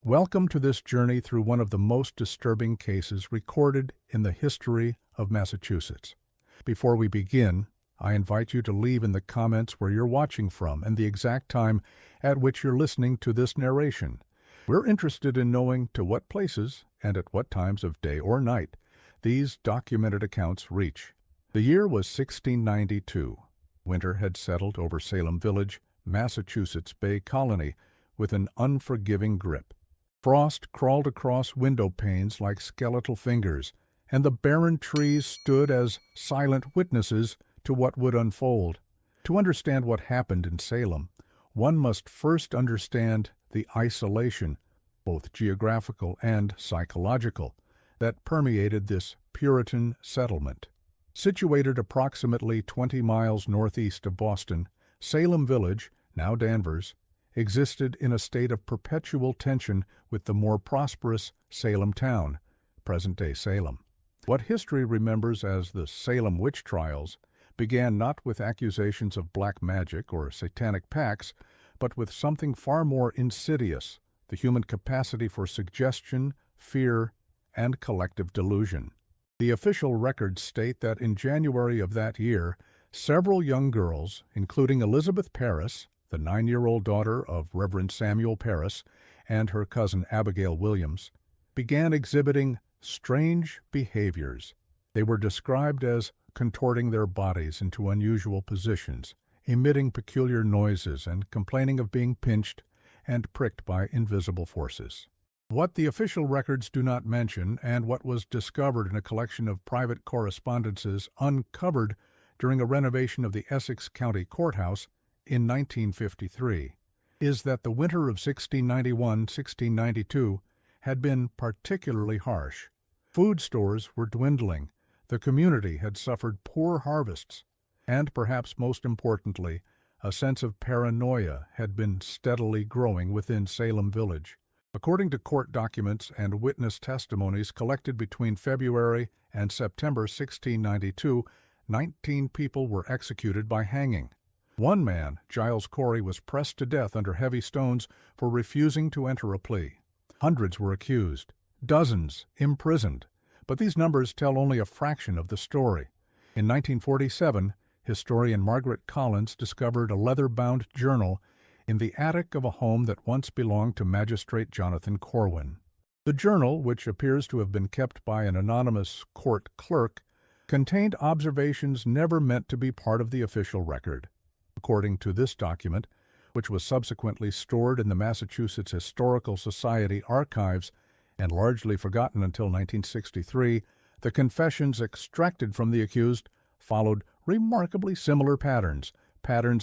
Welcome to this journey through one of the most disturbing cases recorded in the history of Massachusetts. Before we begin, I invite you to leave in the comments where you're watching from and the exact time at which you're listening to this narration. We're interested in knowing to what places and at what times of day or night these documented accounts reach. The year was 1692. Winter had settled over Salem Village, Massachusetts Bay Colony, with an unforgiving grip. Frost crawled across window panes like skeletal fingers, and the barren trees stood as silent witnesses to what would unfold. To understand what happened in Salem, one must first understand the isolation, both geographical and psychological, that permeated this Puritan settlement. Situated approximately 20 miles northeast of Boston, Salem Village, now Danvers, existed in a state of perpetual tension with the more prosperous Salem town, present-day Salem. What history remembers as the Salem witch trials began not with accusations of black magic or satanic pacts, but with something far more insidious, the human capacity for suggestion, fear, and collective delusion. The official records state that in January of that year, several young girls, including Elizabeth Parris, the 9-year-old daughter of Reverend Samuel Parris, and her cousin Abigail Williams, began exhibiting strange behaviors. They were described as contorting their bodies into unusual positions, emitting peculiar noises, and complaining of being pinched and pricked by invisible forces. What the official records do not mention, and what was discovered in a collection of private correspondences uncovered during a renovation of the Essex County Courthouse in 1953, is that the winter of 1691-1692 had been particularly harsh. Food stores were dwindling, the community had suffered poor harvests, and perhaps most importantly, a sense of paranoia had been steadily growing within Salem Village. According to court documents and witness testimonies collected between February and September 1692, 19 people were executed by hanging. One man, Giles Corey, was pressed to death under heavy stones for refusing to enter a plea. Hundreds were accused, dozens imprisoned, but these numbers tell only a fraction of the story. In 1947, historian Margaret Collins discovered a leather-bound journal in the attic of a home that once belonged to Magistrate Jonathan Corwin. The journal, which appears to have been kept by an anonymous court clerk, contained observations never meant to be part of the official record. According to this document, which was subsequently stored in the Massachusetts Historical Society archives and largely forgotten until 1963, the confessions extracted from the accused followed remarkably similar patterns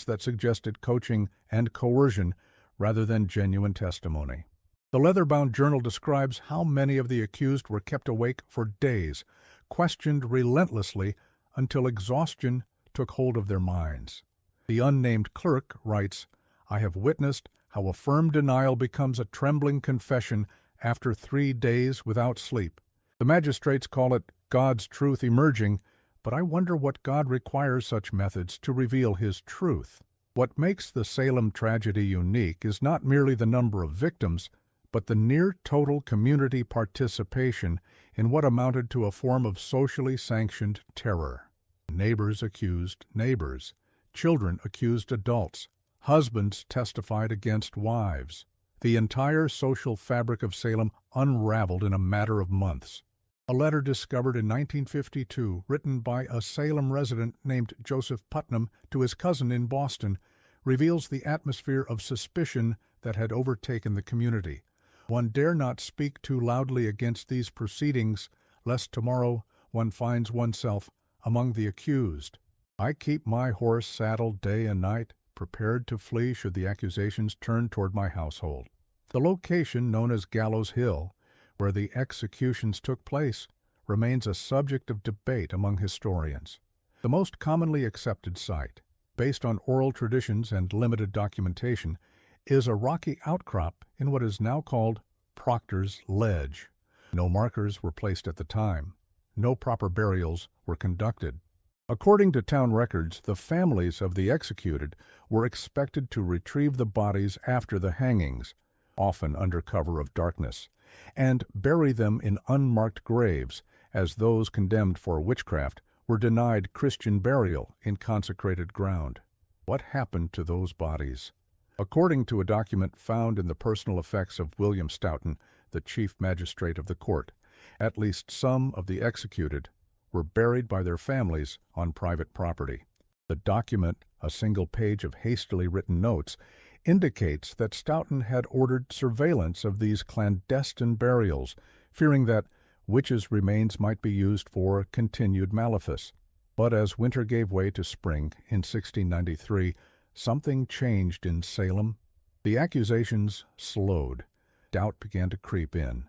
that suggested coaching and coercion rather than genuine testimony. The leather-bound journal describes how many of the accused were kept awake for days, questioned relentlessly until exhaustion took hold of their minds. The unnamed clerk writes, "I have witnessed how a firm denial becomes a trembling confession after 3 days without sleep. The magistrates call it God's truth emerging, but I wonder what God requires such methods to reveal His truth." What makes the Salem tragedy unique is not merely the number of victims, but the near-total community participation in what amounted to a form of socially sanctioned terror. Neighbors accused neighbors, children accused adults, husbands testified against wives. The entire social fabric of Salem unraveled in a matter of months. A letter discovered in 1952, written by a Salem resident named Joseph Putnam to his cousin in Boston, reveals the atmosphere of suspicion that had overtaken the community. One dare not speak too loudly against these proceedings, lest tomorrow one finds oneself among the accused. I keep my horse saddled day and night, prepared to flee should the accusations turn toward my household. The location, known as Gallows Hill, where the executions took place, remains a subject of debate among historians. The most commonly accepted site, based on oral traditions and limited documentation, is a rocky outcrop in what is now called Proctor's Ledge. No markers were placed at the time. No proper burials were conducted. According to town records, the families of the executed were expected to retrieve the bodies after the hangings, often under cover of darkness, and bury them in unmarked graves, as those condemned for witchcraft were denied Christian burial in consecrated ground. What happened to those bodies? According to a document found in the personal effects of William Stoughton, the chief magistrate of the court, at least some of the executed were buried by their families on private property. The document, a single page of hastily written notes, indicates that Stoughton had ordered surveillance of these clandestine burials, fearing that witches' remains might be used for continued malefice. But as winter gave way to spring in 1693, something changed in Salem. The accusations slowed. Doubt began to creep in.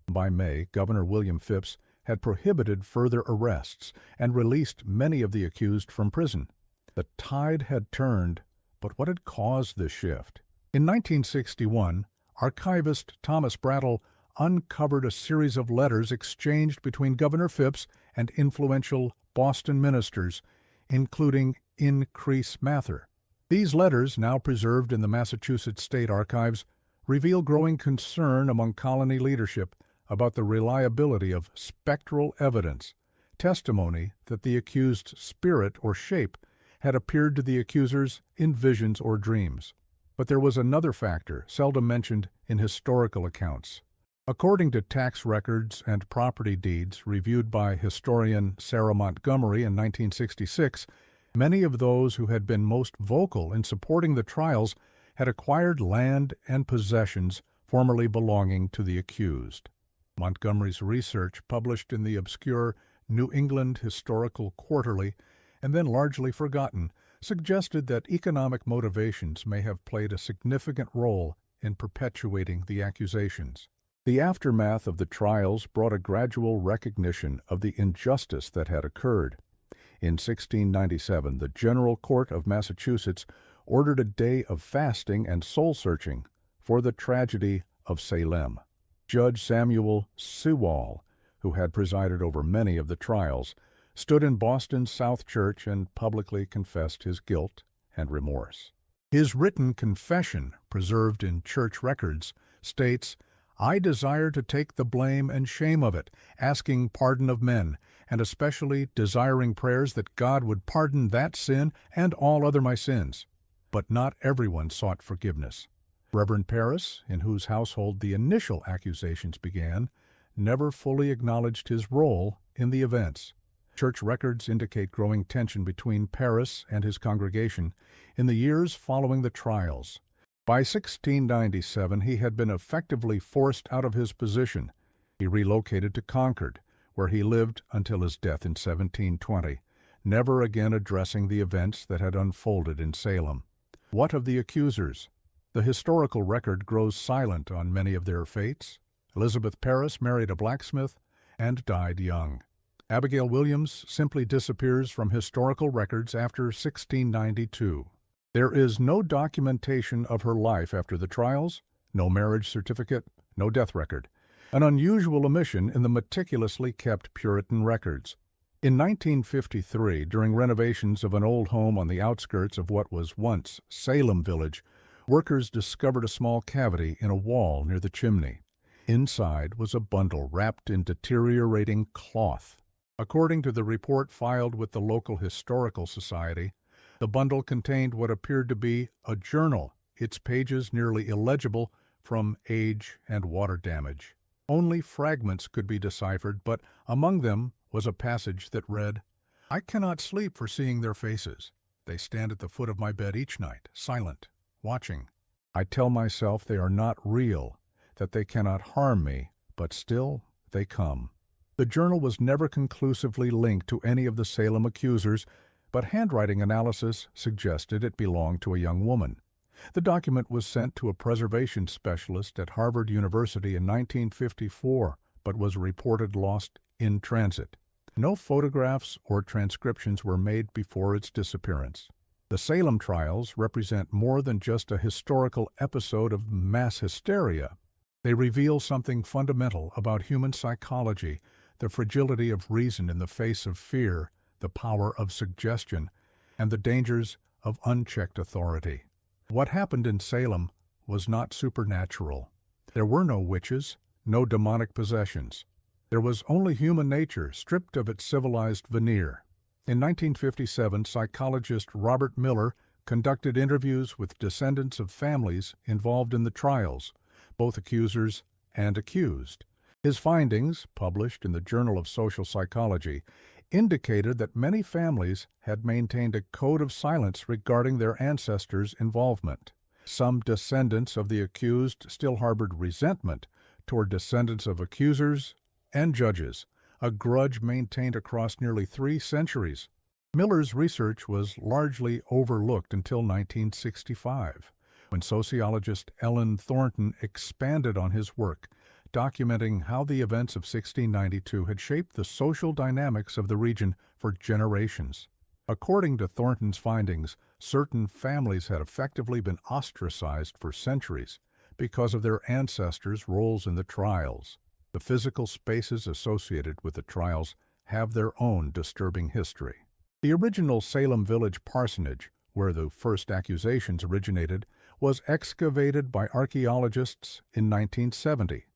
By May, Governor William Phips had prohibited further arrests and released many of the accused from prison. The tide had turned, but what had caused this shift? In 1961, archivist Thomas Brattle uncovered a series of letters exchanged between Governor Phips and influential Boston ministers, including Increase Mather. These letters, now preserved in the Massachusetts State Archives, reveal growing concern among colony leadership about the reliability of spectral evidence, testimony that the accused's spirit or shape had appeared to the accusers in visions or dreams. But there was another factor seldom mentioned in historical accounts. According to tax records and property deeds reviewed by historian Sarah Montgomery in 1966, many of those who had been most vocal in supporting the trials had acquired land and possessions formerly belonging to the accused. Montgomery's research, published in the obscure New England Historical Quarterly and then largely forgotten, suggested that economic motivations may have played a significant role in perpetuating the accusations. The aftermath of the trials brought a gradual recognition of the injustice that had occurred. In 1697, the General Court of Massachusetts ordered a day of fasting and soul-searching for the tragedy of Salem. Judge Samuel Sewall, who had presided over many of the trials, stood in Boston's South Church and publicly confessed his guilt and remorse. His written confession, preserved in church records, states, "I desire to take the blame and shame of it, asking pardon of men, and especially desiring prayers that God would pardon that sin and all other my sins." But not everyone sought forgiveness. Reverend Parris, in whose household the initial accusations began, never fully acknowledged his role in the events. Church records indicate growing tension between Parris and his congregation in the years following the trials. By 1697, he had been effectively forced out of his position. He relocated to Concord, where he lived until his death in 1720, never again addressing the events that had unfolded in Salem. What of the accusers? The historical record grows silent on many of their fates. Elizabeth Parris married a blacksmith and died young. Abigail Williams simply disappears from historical records after 1692. There is no documentation of her life after the trials, no marriage certificate, no death record, an unusual omission in the meticulously kept Puritan records. In 1953, during renovations of an old home on the outskirts of what was once Salem Village, workers discovered a small cavity in a wall near the chimney. Inside was a bundle wrapped in deteriorating cloth. According to the report filed with the local historical society, the bundle contained what appeared to be a journal, its pages nearly illegible from age and water damage. Only fragments could be deciphered, but among them was a passage that read, "I cannot sleep for seeing their faces. They stand at the foot of my bed each night, silent, watching. I tell myself they are not real, that they cannot harm me, but still they come." The journal was never conclusively linked to any of the Salem accusers, but handwriting analysis suggested it belonged to a young woman. The document was sent to a preservation specialist at Harvard University in 1954, but was reported lost in transit. No photographs or transcriptions were made before its disappearance. The Salem trials represent more than just a historical episode of mass hysteria. They reveal something fundamental about human psychology, the fragility of reason in the face of fear, the power of suggestion, and the dangers of unchecked authority. What happened in Salem was not supernatural. There were no witches, no demonic possessions. There was only human nature stripped of its civilized veneer. In 1957, psychologist Robert Miller conducted interviews with descendants of families involved in the trials, both accusers and accused. His findings, published in the Journal of Social Psychology, indicated that many families had maintained a code of silence regarding their ancestors' involvement. Some descendants of the accused still harbored resentment toward descendants of accusers and judges, a grudge maintained across nearly 3 centuries. Miller's research was largely overlooked until 1965, when sociologist Ellen Thornton expanded on his work, documenting how the events of 1692 had shaped the social dynamics of the region for generations. According to Thornton's findings, certain families had effectively been ostracized for centuries because of their ancestors' roles in the trials. The physical spaces associated with the trials have their own disturbing history. The original Salem village parsonage, where the first accusations originated, was excavated by archaeologists in 1970.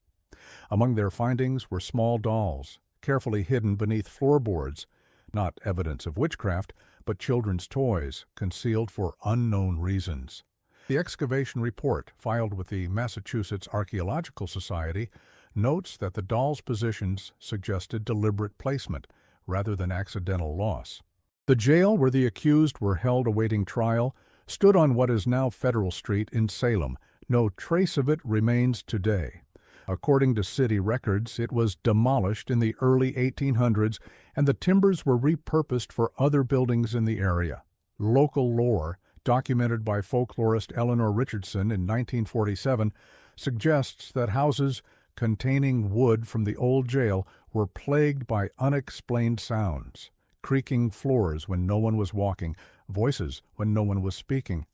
Among their findings were small dolls, carefully hidden beneath floorboards, not evidence of witchcraft, but children's toys, concealed for unknown reasons. The excavation report, filed with the Massachusetts Archaeological Society, notes that the dolls' positions suggested deliberate placement rather than accidental loss. The jail where the accused were held awaiting trial stood on what is now Federal Street in Salem. No trace of it remains today. According to city records, it was demolished in the early 1800s, and the timbers were repurposed for other buildings in the area. Local lore, documented by folklorist Eleanor Richardson in 1947, suggests that houses containing wood from the old jail were plagued by unexplained sounds, creaking floors when no one was walking, voices when no one was speaking.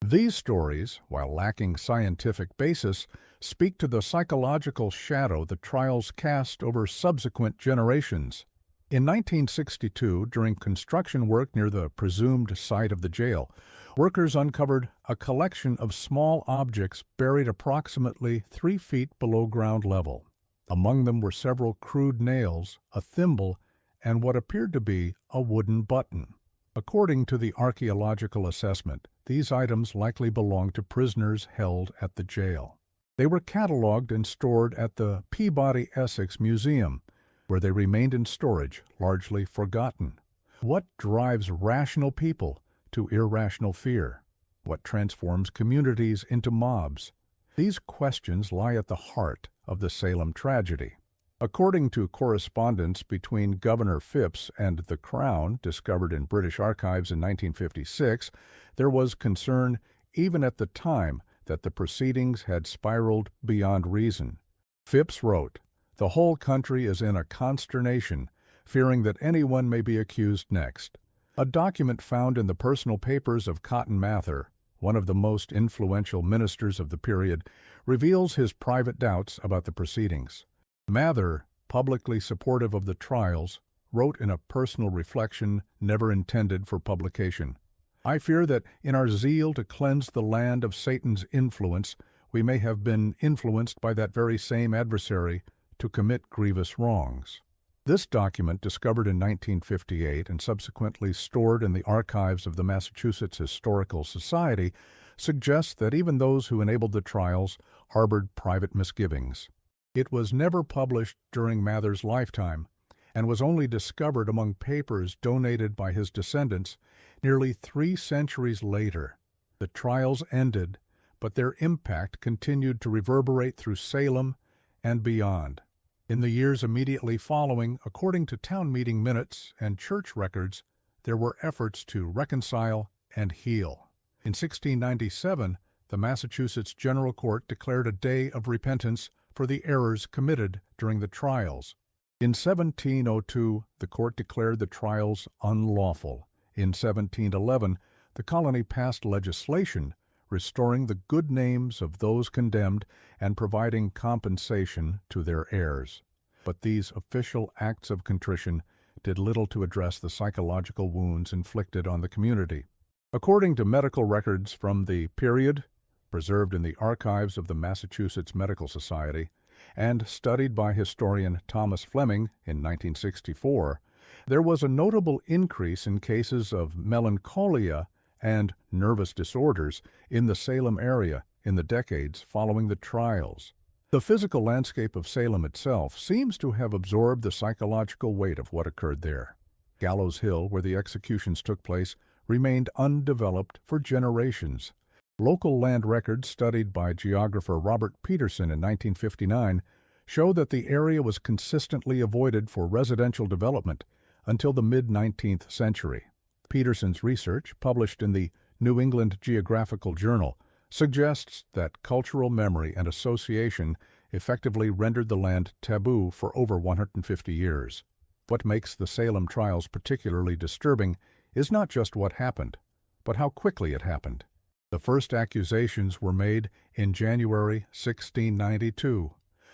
These stories, while lacking scientific basis, speak to the psychological shadow the trials cast over subsequent generations. In 1962, during construction work near the presumed site of the jail, workers uncovered a collection of small objects buried approximately 3 feet below ground level. Among them were several crude nails, a thimble, and what appeared to be a wooden button. According to the archaeological assessment, these items likely belonged to prisoners held at the jail. They were cataloged and stored at the Peabody, Essex Museum, where they remained in storage, largely forgotten. What drives rational people to irrational fear? What transforms communities into mobs? These questions lie at the heart of the Salem tragedy. According to correspondence between Governor Phipps and the Crown, discovered in British archives in 1956, there was concern, even at the time, that the proceedings had spiraled beyond reason. Phipps wrote, "The whole country is in a consternation, fearing that anyone may be accused next." A document found in the personal papers of Cotton Mather, one of the most influential ministers of the period, reveals his private doubts about the proceedings. Mather, publicly supportive of the trials, wrote in a personal reflection never intended for publication, "I fear that in our zeal to cleanse the land of Satan's influence, we may have been influenced by that very same adversary to commit grievous wrongs." This document, discovered in 1958 and subsequently stored in the archives of the Massachusetts Historical Society, suggests that even those who enabled the trials harbored private misgivings. It was never published during Mather's lifetime and was only discovered among papers donated by his descendants nearly 3 centuries later. The trials ended, but their impact continued to reverberate through Salem and beyond. In the years immediately following, according to town meeting minutes and church records, there were efforts to reconcile and heal. In 1697, the Massachusetts General Court declared a day of repentance for the errors committed during the trials. In 1702, the court declared the trials unlawful. In 1711, the colony passed legislation restoring the good names of those condemned and providing compensation to their heirs. But these official acts of contrition did little to address the psychological wounds inflicted on the community. According to medical records from the period, preserved in the archives of the Massachusetts Medical Society, and studied by historian Thomas Fleming in 1964, there was a notable increase in cases of melancholia and nervous disorders in the Salem area in the decades following the trials. The physical landscape of Salem itself seems to have absorbed the psychological weight of what occurred there. Gallows Hill, where the executions took place, remained undeveloped for generations. Local land records studied by geographer Robert Peterson in 1959 show that the area was consistently avoided for residential development until the mid-19th century. Peterson's research, published in the New England Geographical Journal, suggests that cultural memory and association effectively rendered the land taboo for over 150 years. What makes the Salem trials particularly disturbing is not just what happened, but how quickly it happened. The first accusations were made in January 1692.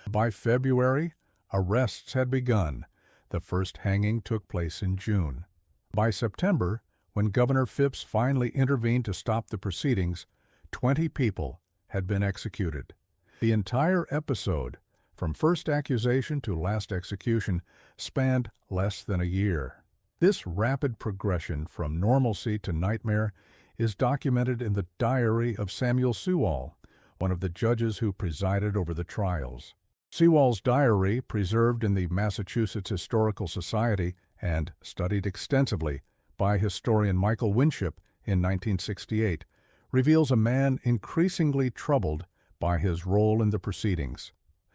By February, arrests had begun. The first hanging took place in June. By September, when Governor Phipps finally intervened to stop the proceedings, 20 people had been executed. The entire episode, from first accusation to last execution, spanned less than a year. This rapid progression from normalcy to nightmare is documented in the diary of Samuel Sewall, one of the judges who presided over the trials. Sewall's diary, preserved in the Massachusetts Historical Society and studied extensively by historian Michael Winship in 1968, reveals a man increasingly troubled by his role in the proceedings.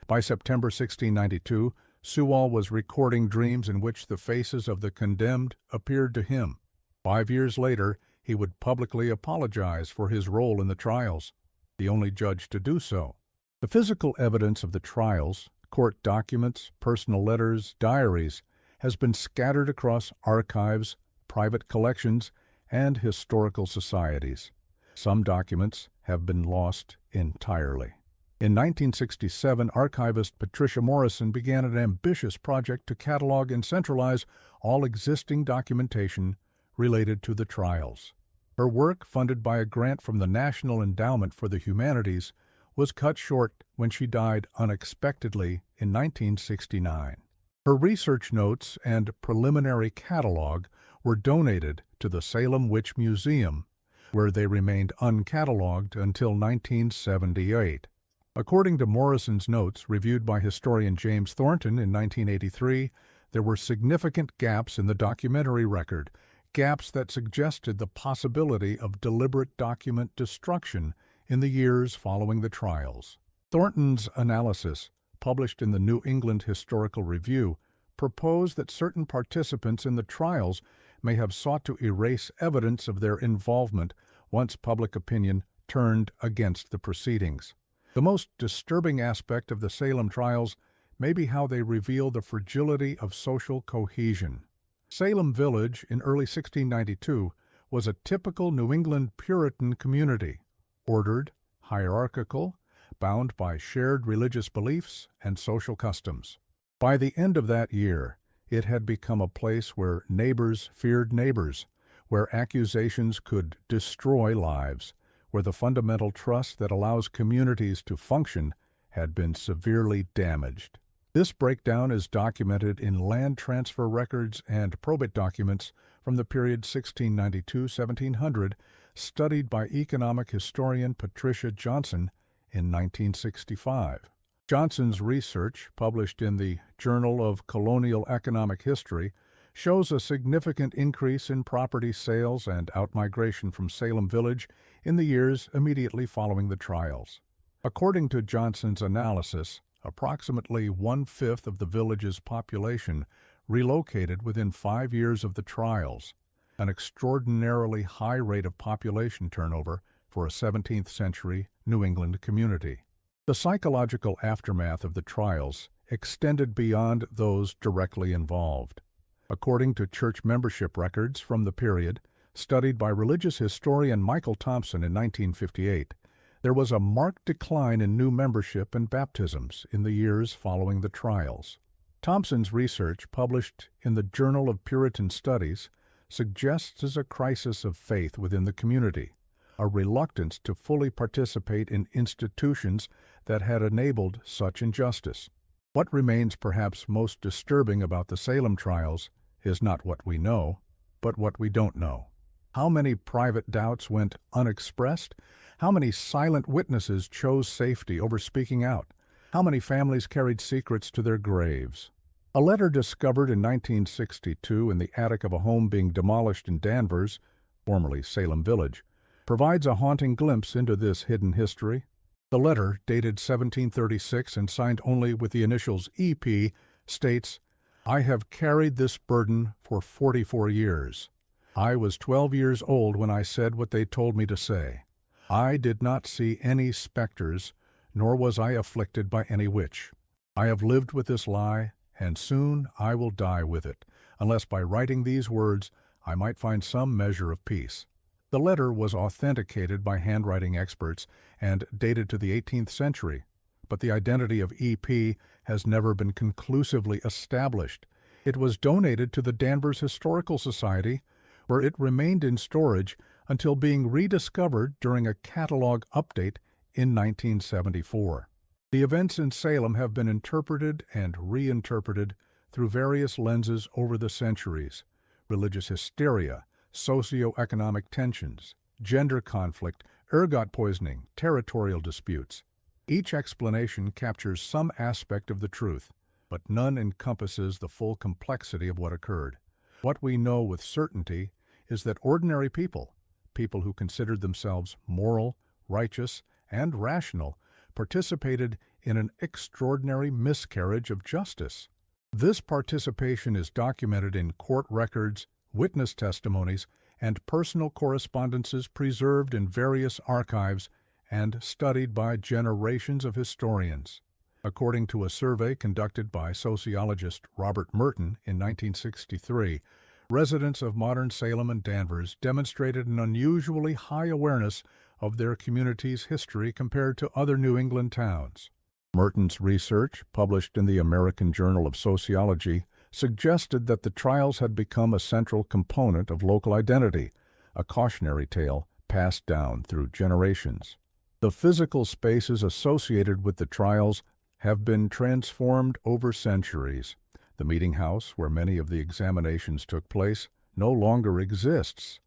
By September 1692, Sewall was recording dreams in which the faces of the condemned appeared to him. 5 years later, he would publicly apologize for his role in the trials, the only judge to do so. The physical evidence of the trials, court documents, personal letters, diaries, has been scattered across archives, private collections, and historical societies. Some documents have been lost entirely. In 1967, archivist Patricia Morrison began an ambitious project to catalog and centralize all existing documentation related to the trials. Her work, funded by a grant from the National Endowment for the Humanities, was cut short when she died unexpectedly in 1969. Her research notes and preliminary catalog were donated to the Salem Witch Museum, where they remained uncatalogued until 1978. According to Morrison's notes, reviewed by historian James Thornton in 1983, there were significant gaps in the documentary record, gaps that suggested the possibility of deliberate document destruction in the years following the trials. Thornton's analysis, published in the New England Historical Review, proposed that certain participants in the trials may have sought to erase evidence of their involvement once public opinion turned against the proceedings. The most disturbing aspect of the Salem trials may be how they reveal the fragility of social cohesion. Salem Village in early 1692 was a typical New England Puritan community, ordered, hierarchical, bound by shared religious beliefs and social customs. By the end of that year, it had become a place where neighbors feared neighbors, where accusations could destroy lives, where the fundamental trust that allows communities to function had been severely damaged. This breakdown is documented in land transfer records and probate documents from the period 1692-1700, studied by economic historian Patricia Johnson in 1965. Johnson's research, published in the Journal of Colonial Economic History, shows a significant increase in property sales and outmigration from Salem Village in the years immediately following the trials. According to Johnson's analysis, approximately 1/5 of the village's population relocated within 5 years of the trials, an extraordinarily high rate of population turnover for a 17th century New England community. The psychological aftermath of the trials extended beyond those directly involved. According to church membership records from the period, studied by religious historian Michael Thompson in 1958, there was a marked decline in new membership and baptisms in the years following the trials. Thompson's research, published in the Journal of Puritan Studies, suggests a crisis of faith within the community. a reluctance to fully participate in institutions that had enabled such injustice. What remains perhaps most disturbing about the Salem trials is not what we know, but what we don't know. How many private doubts went unexpressed? How many silent witnesses chose safety over speaking out? How many families carried secrets to their graves? A letter discovered in 1962 in the attic of a home being demolished in Danvers, formerly Salem Village, provides a haunting glimpse into this hidden history. The letter, dated 1736 and signed only with the initials EP, states, "I have carried this burden for 44 years. I was 12 years old when I said what they told me to say. I did not see any specters, nor was I afflicted by any witch. I have lived with this lie, and soon I will die with it, unless by writing these words I might find some measure of peace." The letter was authenticated by handwriting experts and dated to the 18th century, but the identity of EP has never been conclusively established. It was donated to the Danvers Historical Society, where it remained in storage until being rediscovered during a catalog update in 1974. The events in Salem have been interpreted and reinterpreted through various lenses over the centuries: religious hysteria, socioeconomic tensions, gender conflict, ergot poisoning, territorial disputes. Each explanation captures some aspect of the truth, but none encompasses the full complexity of what occurred. What we know with certainty is that ordinary people who considered themselves moral, righteous, and rational, participated in an extraordinary miscarriage of justice. This participation is documented in court records, witness testimonies, and personal correspondences preserved in various archives and studied by generations of historians. According to a survey conducted by sociologist Robert Merton in 1963, residents of modern Salem and Danvers demonstrated an unusually high awareness of their community's history compared to other New England towns. Merton's research, published in the American Journal of Sociology, suggested that the trials had become a central component of local identity, a cautionary tale passed down through generations. The physical spaces associated with the trials have been transformed over centuries. The meeting house, where many of the examinations took place, no longer exists.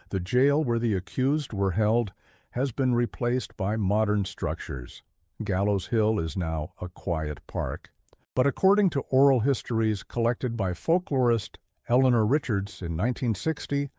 The jail where the accused were held has been replaced by modern structures. Gallows Hill is now a quiet park. But according to oral histories collected by folklorist Eleanor Richards in 1960,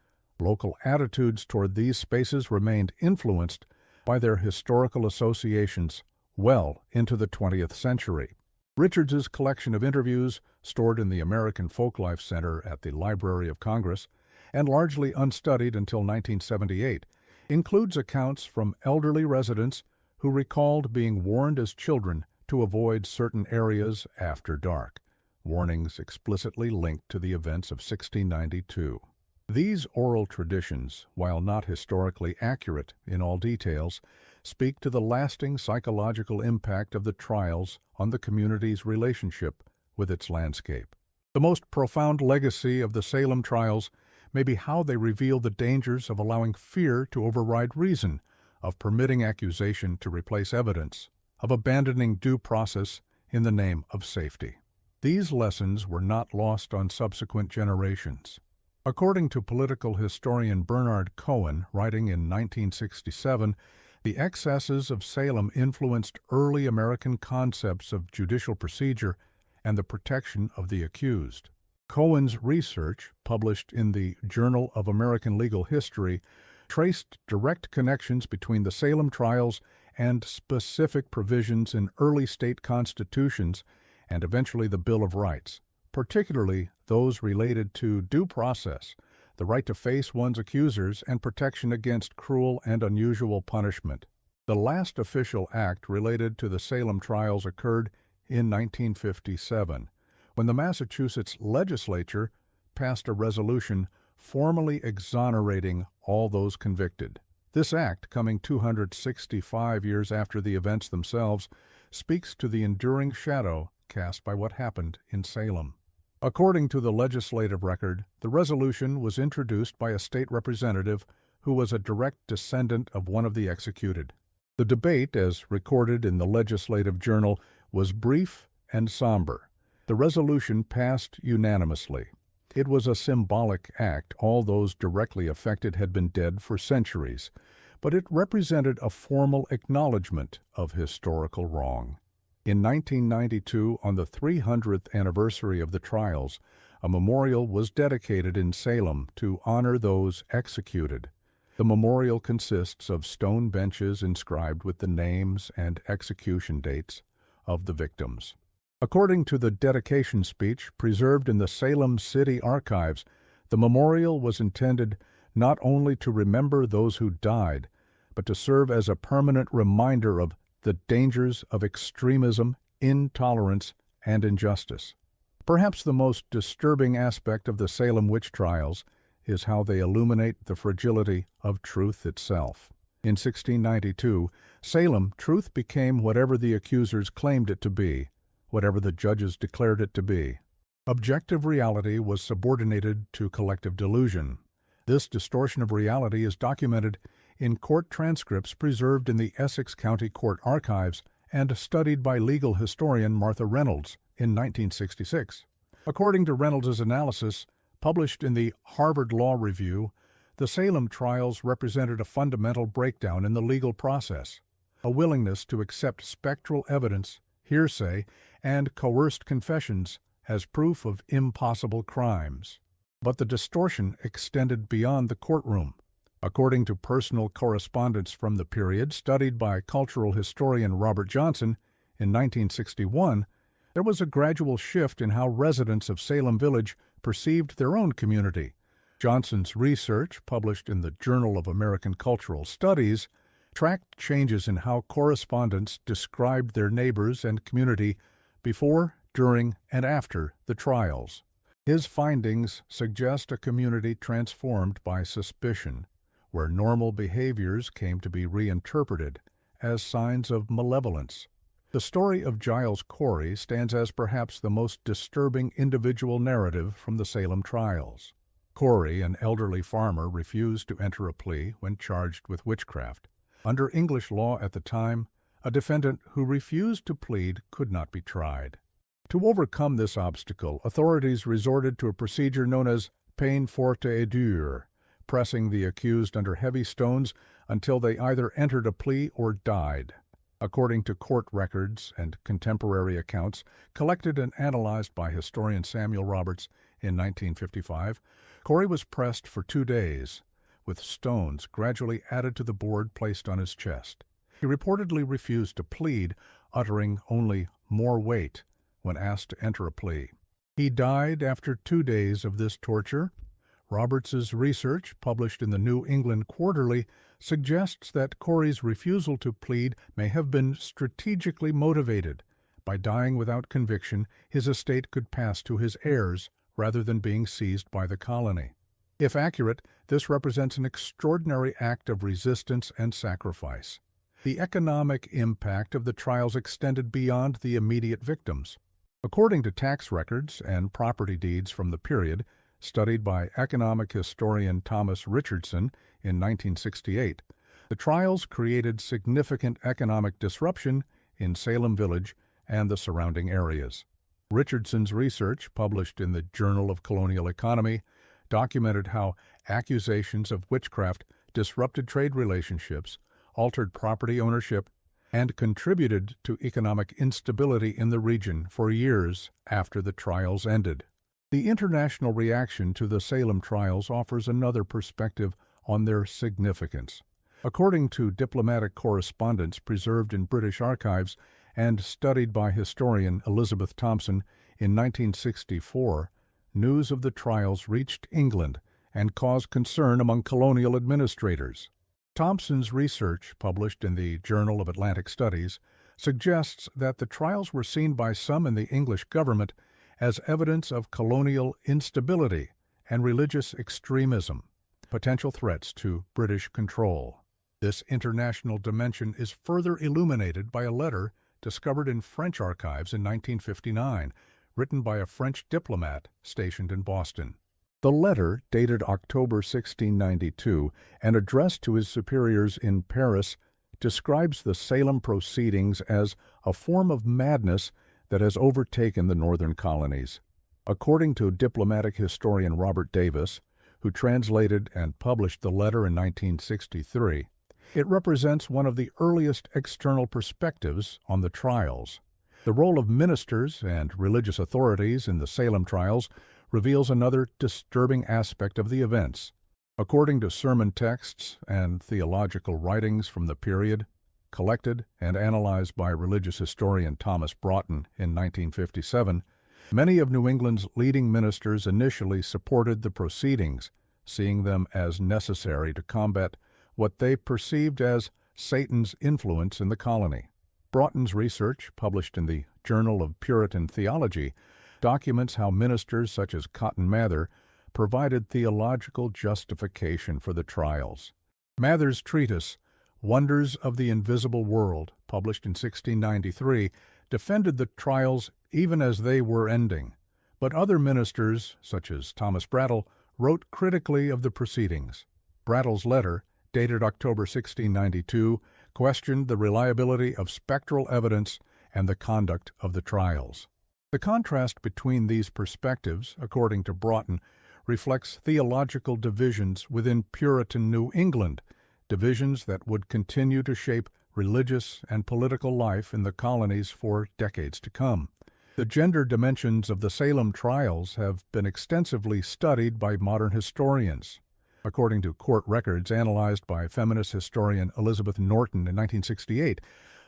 local attitudes toward these spaces remained influenced by their historical associations well into the 20th century. Richards's collection of interviews, stored in the American Folklife Center at the Library of Congress, and largely unstudied until 1978, includes accounts from elderly residents who recalled being warned as children to avoid certain areas after dark, warnings explicitly linked to the events of 1692. These oral traditions, while not historically accurate in all details, speak to the lasting psychological impact of the trials on the community's relationship with its landscape. The most profound legacy of the Salem trials may be how they reveal the dangers of allowing fear to override reason, of permitting accusation to replace evidence, of abandoning due process in the name of safety. These lessons were not lost on subsequent generations. According to political historian Bernard Cohen, writing in 1967, the excesses of Salem influenced early American concepts of judicial procedure and the protection of the accused. Cohen's research, published in the Journal of American Legal History, traced direct connections between the Salem trials and specific provisions in early state constitutions and eventually the Bill of Rights, particularly those related to due process, the right to face one's accusers, and protection against cruel and unusual punishment. The last official act related to the Salem trials occurred in 1957, when the Massachusetts legislature passed a resolution formally exonerating all those convicted. This act, coming 265 years after the events themselves, speaks to the enduring shadow cast by what happened in Salem. According to the legislative record, the resolution was introduced by a state representative who was a direct descendant of one of the executed. The debate, as recorded in the Legislative Journal, was brief and somber. The resolution passed unanimously. It was a symbolic act. All those directly affected had been dead for centuries, but it represented a formal acknowledgment of historical wrong. In 1992, on the 300th anniversary of the trials, a memorial was dedicated in Salem to honor those executed. The memorial consists of stone benches inscribed with the names and execution dates of the victims. According to the dedication speech preserved in the Salem City Archives, the memorial was intended not only to remember those who died, but to serve as a permanent reminder of the dangers of extremism, intolerance, and injustice. Perhaps the most disturbing aspect of the Salem witch trials is how they illuminate the fragility of truth itself. In 1692, Salem, truth became whatever the accusers claimed it to be, whatever the judges declared it to be. Objective reality was subordinated to collective delusion. This distortion of reality is documented in court transcripts preserved in the Essex County Court Archives and studied by legal historian Martha Reynolds in 1966. According to Reynolds' analysis, published in the Harvard Law Review, the Salem trials represented a fundamental breakdown in the legal process, a willingness to accept spectral evidence, hearsay, and coerced confessions as proof of impossible crimes. But the distortion extended beyond the courtroom. According to personal correspondence from the period studied by cultural historian Robert Johnson in 1961, there was a gradual shift in how residents of Salem Village perceived their own community. Johnson's research, published in the Journal of American Cultural Studies, tracked changes in how correspondents described their neighbors and community before, during, and after the trials. His findings suggest a community transformed by suspicion, where normal behaviors came to be reinterpreted as signs of malevolence. The story of Giles Corey stands as perhaps the most disturbing individual narrative from the Salem trials. Corey, an elderly farmer, refused to enter a plea when charged with witchcraft. Under English law at the time, a defendant who refused to plead could not be tried. To overcome this obstacle, authorities resorted to a procedure known as peine forte et dure, pressing the accused under heavy stones until they either entered a plea or died. According to court records and contemporary accounts collected and analyzed by historian Samuel Roberts in 1955, Corey was pressed for 2 days, with stones gradually added to the board placed on his chest. He reportedly refused to plead, uttering only "more weight" when asked to enter a plea. He died after 2 days of this torture. Roberts's research, published in the New England Quarterly, suggests that Corey's refusal to plead may have been strategically motivated. By dying without conviction, his estate could pass to his heirs rather than being seized by the colony. If accurate, this represents an extraordinary act of resistance and sacrifice. The economic impact of the trials extended beyond the immediate victims. According to tax records and property deeds from the period, studied by economic historian Thomas Richardson in 1968, the trials created significant economic disruption in Salem Village and the surrounding areas. Richardson's research, published in the Journal of Colonial Economy, documented how accusations of witchcraft disrupted trade relationships, altered property ownership, and contributed to economic instability in the region for years after the trials ended. The international reaction to the Salem trials offers another perspective on their significance. According to diplomatic correspondence preserved in British archives and studied by historian Elizabeth Thompson in 1964, news of the trials reached England and caused concern among colonial administrators. Thompson's research, published in the Journal of Atlantic Studies, suggests that the trials were seen by some in the English government as evidence of colonial instability and religious extremism, potential threats to British control. This international dimension is further illuminated by a letter discovered in French archives in 1959, written by a French diplomat stationed in Boston. The letter, dated October 1692 and addressed to his superiors in Paris, describes the Salem proceedings as a form of madness that has overtaken the northern colonies. According to diplomatic historian Robert Davis, who translated and published the letter in 1963, it represents one of the earliest external perspectives on the trials. The role of ministers and religious authorities in the Salem trials reveals another disturbing aspect of the events. According to sermon texts and theological writings from the period, collected and analyzed by religious historian Thomas Broughton in 1957, many of New England's leading ministers initially supported the proceedings, seeing them as necessary to combat what they perceived as Satan's influence in the colony. Broughton's research, published in the Journal of Puritan Theology, documents how ministers such as Cotton Mather provided theological justification for the trials. Mather's treatise, Wonders of the Invisible World, published in 1693, defended the trials even as they were ending. But other ministers, such as Thomas Brattle, wrote critically of the proceedings. Brattle's letter, dated October 1692, questioned the reliability of spectral evidence and the conduct of the trials. The contrast between these perspectives, according to Broughton, reflects theological divisions within Puritan New England, divisions that would continue to shape religious and political life in the colonies for decades to come. The gender dimensions of the Salem trials have been extensively studied by modern historians. According to court records analyzed by feminist historian Elizabeth Norton in 1968,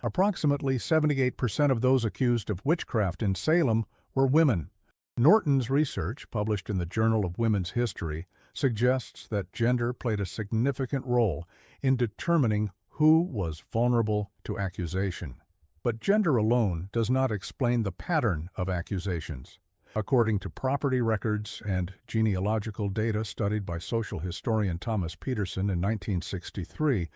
approximately 78% of those accused of witchcraft in Salem were women. Norton's research, published in the Journal of Women's History, suggests that gender played a significant role in determining who was vulnerable to accusation. But gender alone does not explain the pattern of accusations. According to property records and genealogical data studied by social historian Thomas Peterson in 1963,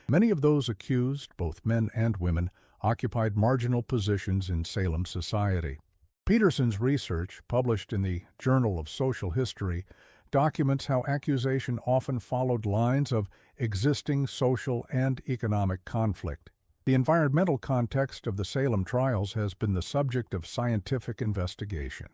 many of those accused, both men and women, occupied marginal positions in Salem society. Peterson's research, published in the Journal of Social History, documents how accusation often followed lines of existing social and economic conflict. The environmental context of the Salem trials has been the subject of scientific investigation.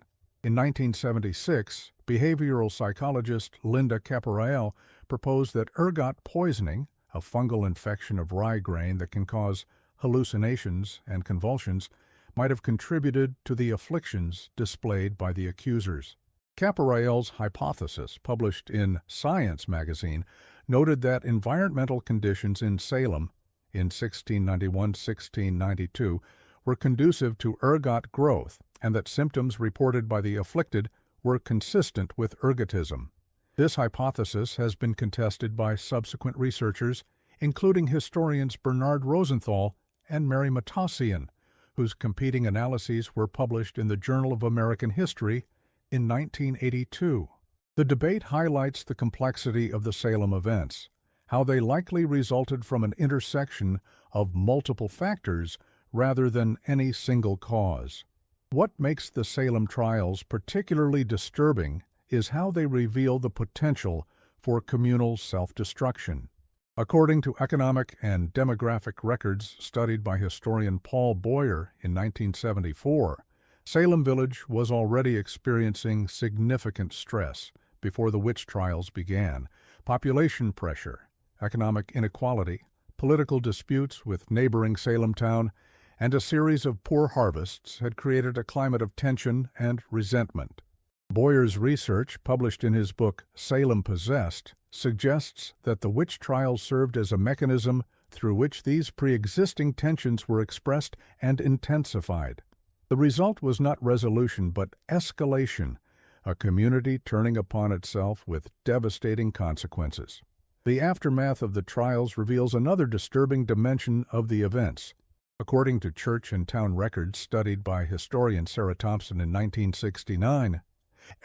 In 1976, behavioral psychologist Linda Caporael proposed that ergot poisoning, a fungal infection of rye grain that can cause hallucinations and convulsions, might have contributed to the afflictions displayed by the accusers. Caporael's hypothesis, published in Science magazine, noted that environmental conditions in Salem in 1691-1692 were conducive to ergot growth and that symptoms reported by the afflicted were consistent with ergotism. This hypothesis has been contested by subsequent researchers, including historians Bernard Rosenthal and Mary Matossian, whose competing analyses were published in the Journal of American History in 1982. The debate highlights the complexity of the Salem events, how they likely resulted from an intersection of multiple factors rather than any single cause. What makes the Salem trials particularly disturbing is how they reveal the potential for communal self-destruction. According to economic and demographic records studied by historian Paul Boyer in 1974, Salem Village was already experiencing significant stress before the witch trials began. Population pressure, economic inequality, political disputes with neighboring Salem town, and a series of poor harvests had created a climate of tension and resentment. Boyer's research, published in his book Salem Possessed, suggests that the witch trials served as a mechanism through which these pre-existing tensions were expressed and intensified. The result was not resolution but escalation, a community turning upon itself with devastating consequences. The aftermath of the trials reveals another disturbing dimension of the events. According to church and town records studied by historian Sarah Thompson in 1969,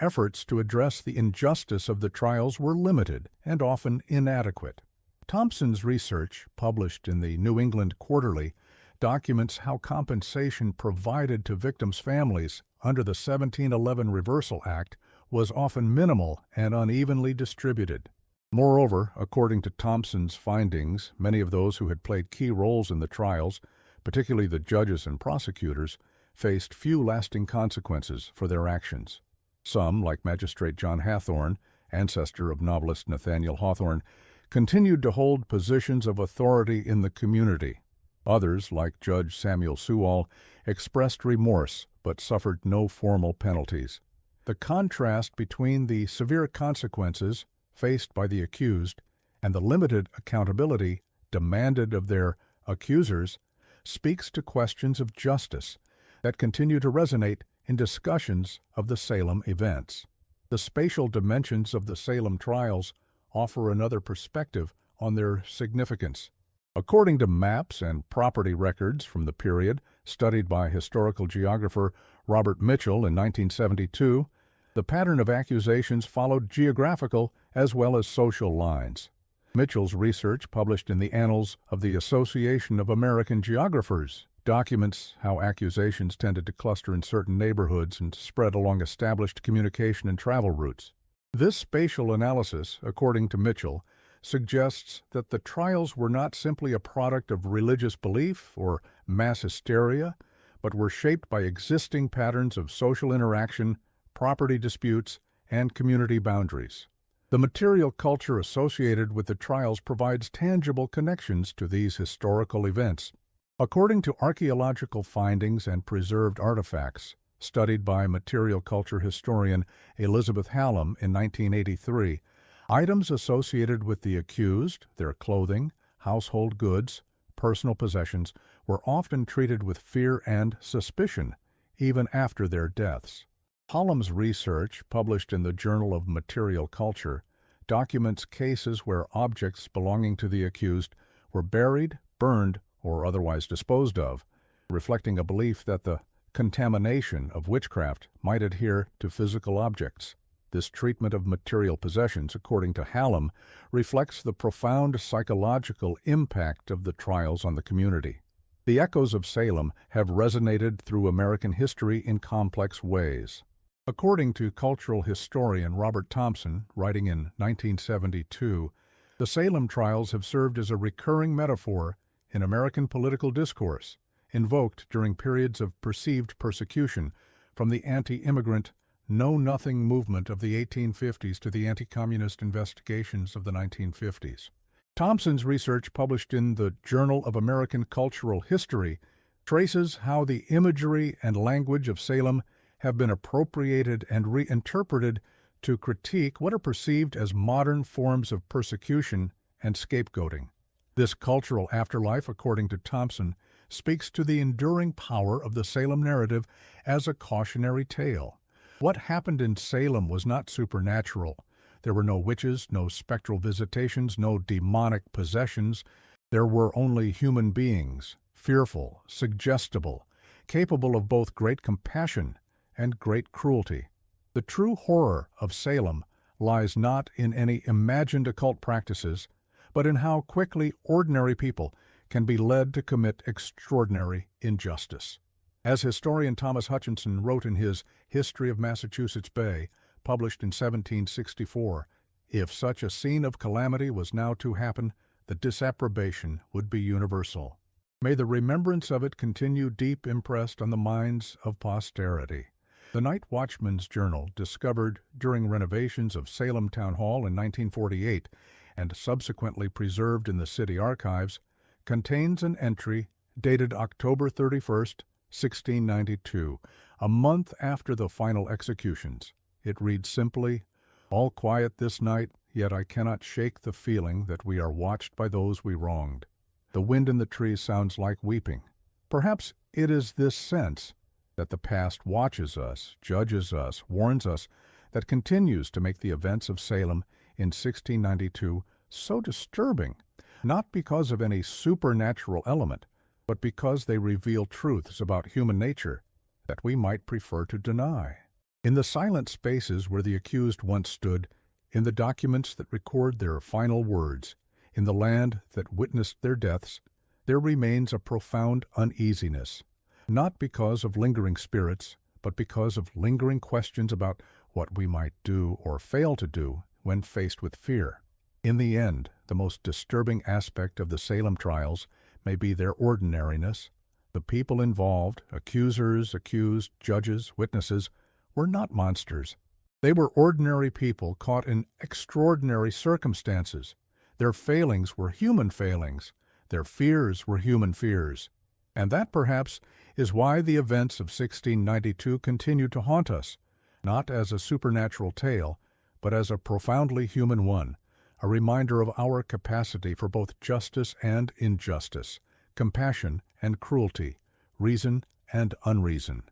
efforts to address the injustice of the trials were limited and often inadequate. Thompson's research, published in the New England Quarterly, documents how compensation provided to victims' families under the 1711 Reversal Act was often minimal and unevenly distributed. Moreover, according to Thompson's findings, many of those who had played key roles in the trials, particularly the judges and prosecutors, faced few lasting consequences for their actions. Some, like Magistrate John Hathorne, ancestor of novelist Nathaniel Hawthorne, continued to hold positions of authority in the community. Others, like Judge Samuel Sewall, expressed remorse but suffered no formal penalties. The contrast between the severe consequences faced by the accused and the limited accountability demanded of their accusers speaks to questions of justice that continue to resonate in discussions of the Salem events. The spatial dimensions of the Salem trials offer another perspective on their significance. According to maps and property records from the period studied by historical geographer Robert Mitchell in 1972, the pattern of accusations followed geographical as well as social lines. Mitchell's research, published in the Annals of the Association of American Geographers, documents how accusations tended to cluster in certain neighborhoods and spread along established communication and travel routes. This spatial analysis, according to Mitchell, suggests that the trials were not simply a product of religious belief or mass hysteria, but were shaped by existing patterns of social interaction, property disputes, and community boundaries. The material culture associated with the trials provides tangible connections to these historical events. According to archaeological findings and preserved artifacts, studied by material culture historian Elizabeth Hallam in 1983, items associated with the accused, their clothing, household goods, personal possessions, were often treated with fear and suspicion, even after their deaths. Hallam's research, published in the Journal of Material Culture, documents cases where objects belonging to the accused were buried, burned, or otherwise disposed of, reflecting a belief that the contamination of witchcraft might adhere to physical objects. This treatment of material possessions, according to Hallam, reflects the profound psychological impact of the trials on the community. The echoes of Salem have resonated through American history in complex ways. According to cultural historian Robert Thompson, writing in 1972, the Salem trials have served as a recurring metaphor in American political discourse, invoked during periods of perceived persecution, from the anti-immigrant know-nothing movement of the 1850s to the anti-communist investigations of the 1950s. Thompson's research, published in the Journal of American Cultural History, traces how the imagery and language of Salem have been appropriated and reinterpreted to critique what are perceived as modern forms of persecution and scapegoating. This cultural afterlife, according to Thompson, speaks to the enduring power of the Salem narrative as a cautionary tale. What happened in Salem was not supernatural. There were no witches, no spectral visitations, no demonic possessions. There were only human beings, fearful, suggestible, capable of both great compassion and great cruelty. The true horror of Salem lies not in any imagined occult practices, but in how quickly ordinary people can be led to commit extraordinary injustice. As historian Thomas Hutchinson wrote in his History of Massachusetts Bay, published in 1764, if such a scene of calamity was now to happen, the disapprobation would be universal. May the remembrance of it continue deep impressed on the minds of posterity. The Night Watchman's Journal, discovered during renovations of Salem Town Hall in 1948 and subsequently preserved in the city archives, contains an entry dated October 31st, 1692, a month after the final executions. It reads simply, "All quiet this night, yet I cannot shake the feeling that we are watched by those we wronged. The wind in the trees sounds like weeping. Perhaps it is this sense that the past watches us, judges us, warns us, that continues to make the events of Salem in 1692 so disturbing, not because of any supernatural element, but because they reveal truths about human nature that we might prefer to deny. In the silent spaces where the accused once stood, in the documents that record their final words, in the land that witnessed their deaths, there remains a profound uneasiness, not because of lingering spirits, but because of lingering questions about what we might do or fail to do when faced with fear. In the end, the most disturbing aspect of the Salem trials may be their ordinariness. The people involved, accusers, accused, judges, witnesses, were not monsters. They were ordinary people caught in extraordinary circumstances. Their failings were human failings. Their fears were human fears. And that, perhaps, is why the events of 1692 continue to haunt us, not as a supernatural tale, but as a profoundly human one, a reminder of our capacity for both justice and injustice, compassion and cruelty, reason and unreason.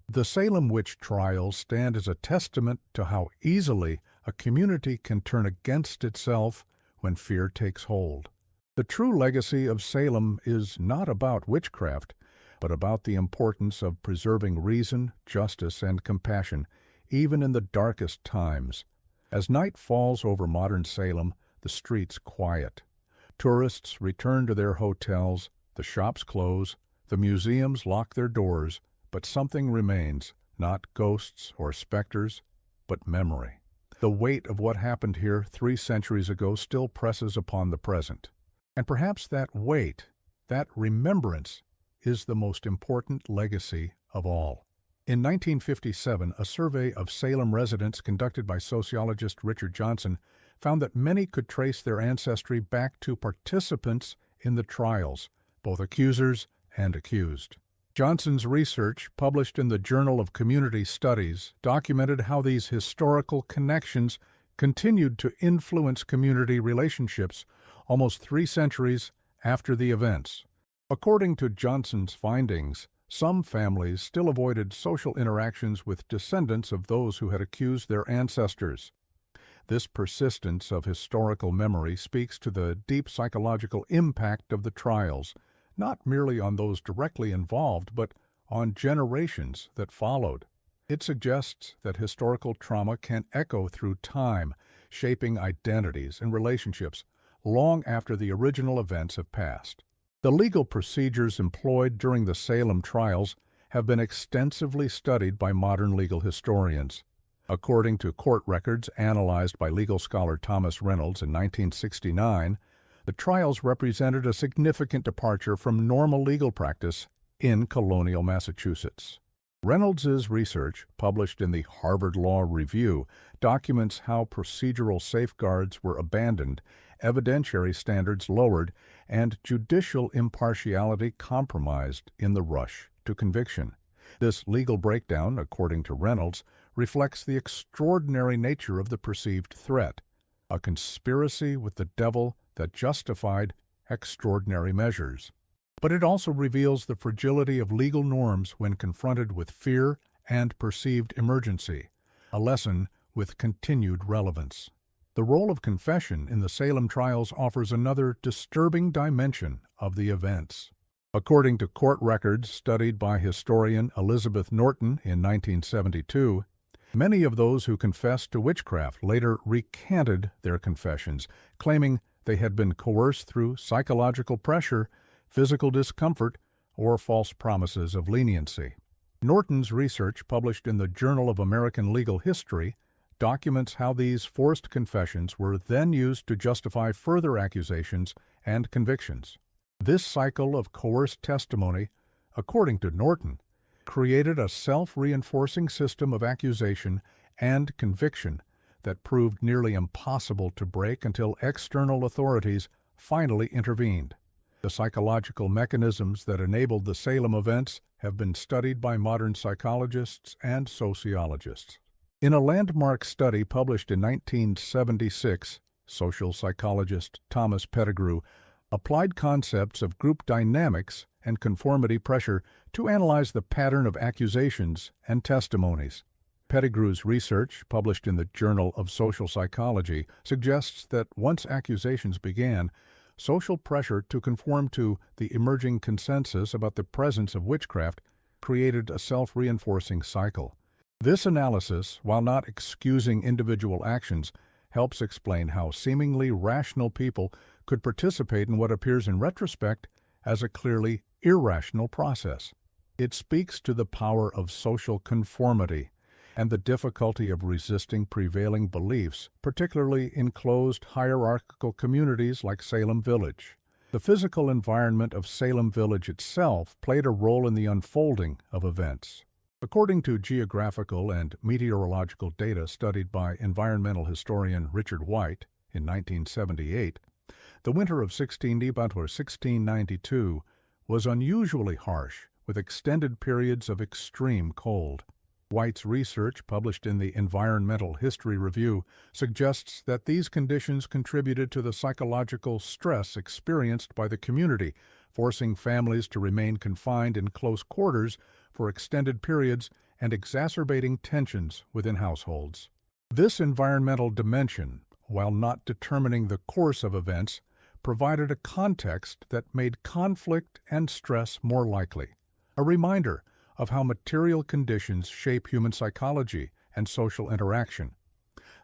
The Salem witch trials stand as a testament to how easily a community can turn against itself when fear takes hold. The true legacy of Salem is not about witchcraft, but about the importance of preserving reason, justice, and compassion, even in the darkest times. As night falls over modern Salem, the streets quiet. Tourists return to their hotels, the shops close, the museums lock their doors, but something remains, not ghosts or specters, but memory. The weight of what happened here 3 centuries ago still presses upon the present. And perhaps that weight, that remembrance, is the most important legacy of all. In 1957, a survey of Salem residents conducted by sociologist Richard Johnson found that many could trace their ancestry back to participants in the trials, both accusers and accused. Johnson's research, published in the Journal of Community Studies, documented how these historical connections continued to influence community relationships almost 3 centuries after the events. According to Johnson's findings, some families still avoided social interactions with descendants of those who had accused their ancestors. This persistence of historical memory speaks to the deep psychological impact of the trials, not merely on those directly involved, but on generations that followed. It suggests that historical trauma can echo through time, shaping identities and relationships long after the original events have passed. The legal procedures employed during the Salem trials have been extensively studied by modern legal historians. According to court records analyzed by legal scholar Thomas Reynolds in 1969, the trials represented a significant departure from normal legal practice in colonial Massachusetts. Reynolds's research, published in the Harvard Law Review, documents how procedural safeguards were abandoned, evidentiary standards lowered, and judicial impartiality compromised in the rush to conviction. This legal breakdown, according to Reynolds, reflects the extraordinary nature of the perceived threat, a conspiracy with the devil that justified extraordinary measures. But it also reveals the fragility of legal norms when confronted with fear and perceived emergency, a lesson with continued relevance. The role of confession in the Salem trials offers another disturbing dimension of the events. According to court records studied by historian Elizabeth Norton in 1972, many of those who confessed to witchcraft later recanted their confessions, claiming they had been coerced through psychological pressure, physical discomfort, or false promises of leniency. Norton's research, published in the Journal of American Legal History, documents how these forced confessions were then used to justify further accusations and convictions. This cycle of coerced testimony, according to Norton, created a self-reinforcing system of accusation and conviction that proved nearly impossible to break until external authorities finally intervened. The psychological mechanisms that enabled the Salem events have been studied by modern psychologists and sociologists. In a landmark study published in 1976, social psychologist Thomas Pettigrew applied concepts of group dynamics and conformity pressure to analyze the pattern of accusations and testimonies. Pettigrew's research, published in the Journal of Social Psychology, suggests that once accusations began, social pressure to conform to the emerging consensus about the presence of witchcraft created a self-reinforcing cycle. This analysis, while not excusing individual actions, helps explain how seemingly rational people could participate in what appears in retrospect as a clearly irrational process. It speaks to the power of social conformity and the difficulty of resisting prevailing beliefs, particularly in closed hierarchical communities like Salem Village. The physical environment of Salem Village itself played a role in the unfolding of events. According to geographical and meteorological data studied by environmental historian Richard White in 1978, the winter of 1692 was unusually harsh, with extended periods of extreme cold. White's research, published in the Environmental History Review, suggests that these conditions contributed to the psychological stress experienced by the community, forcing families to remain confined in close quarters for extended periods and exacerbating tensions within households. This environmental dimension, while not determining the course of events, provided a context that made conflict and stress more likely, a reminder of how material conditions shape human psychology and social interaction.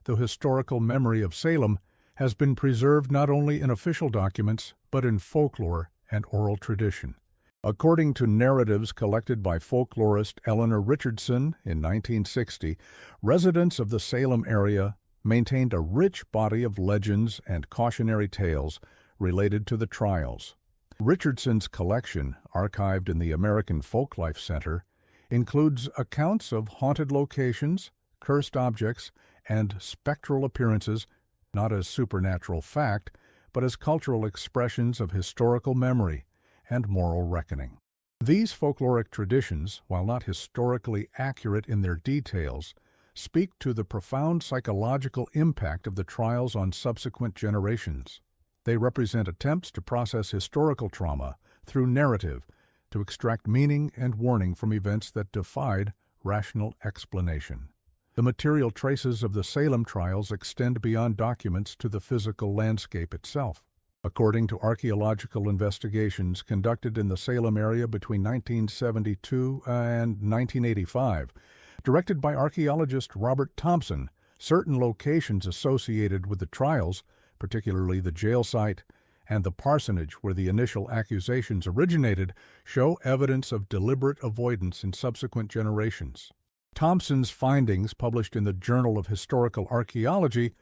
The historical memory of Salem has been preserved not only in official documents, but in folklore and oral tradition. According to narratives collected by folklorist Eleanor Richardson in 1960, residents of the Salem area maintained a rich body of legends and cautionary tales related to the trials. Richardson's collection, archived in the American Folklife Center, includes accounts of haunted locations, cursed objects, and spectral appearances, not as supernatural fact, but as cultural expressions of historical memory and moral reckoning. These folkloric traditions, while not historically accurate in their details, speak to the profound psychological impact of the trials on subsequent generations. They represent attempts to process historical trauma through narrative, to extract meaning and warning from events that defied rational explanation. The material traces of the Salem trials extend beyond documents to the physical landscape itself. According to archaeological investigations conducted in the Salem area between 1972 and 1985, directed by archaeologist Robert Thompson, certain locations associated with the trials, particularly the jail site and the parsonage where the initial accusations originated, show evidence of deliberate avoidance in subsequent generations. Thompson's findings, published in the Journal of Historical Archaeology,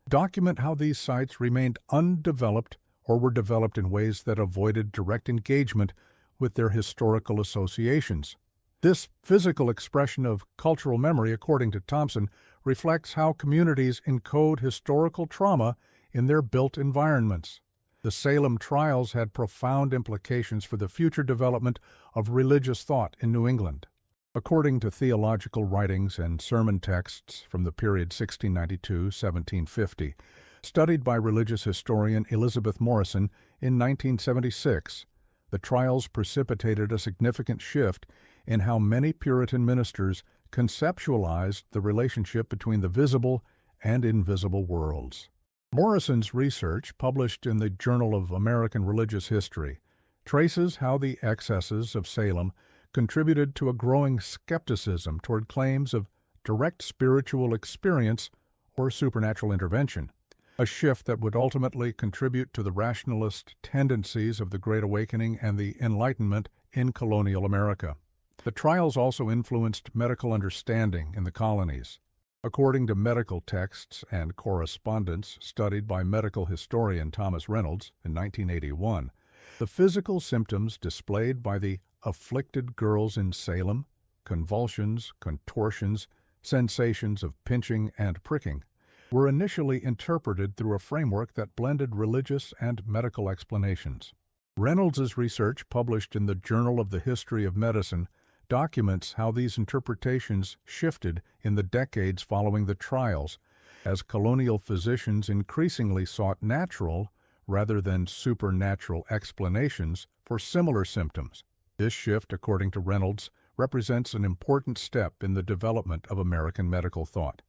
document how these sites remained undeveloped or were developed in ways that avoided direct engagement with their historical associations. This physical expression of cultural memory, according to Thompson, reflects how communities encode historical trauma in their built environments. The Salem trials had profound implications for the future development of religious thought in New England. According to theological writings and sermon texts from the period 1692-1750, studied by religious historian Elizabeth Morrison in 1976, the trials precipitated a significant shift in how many Puritan ministers conceptualized the relationship between the visible and invisible worlds. Morrison's research, published in the Journal of American Religious History, traces how the excesses of Salem contributed to a growing skepticism toward claims of direct spiritual experience or supernatural intervention, a shift that would ultimately contribute to the rationalist tendencies of the Great Awakening and the Enlightenment in colonial America. The trials also influenced medical understanding in the colonies. According to medical texts and correspondence studied by medical historian Thomas Reynolds in 1981, the physical symptoms displayed by the afflicted girls in Salem, convulsions, contortions, sensations of pinching and pricking, were initially interpreted through a framework that blended religious and medical explanations. Reynolds's research, published in the Journal of the History of Medicine, documents how these interpretations shifted in the decades following the trials, as colonial physicians increasingly sought natural rather than supernatural explanations for similar symptoms. This shift, according to Reynolds, represents an important step in the development of American medical thought,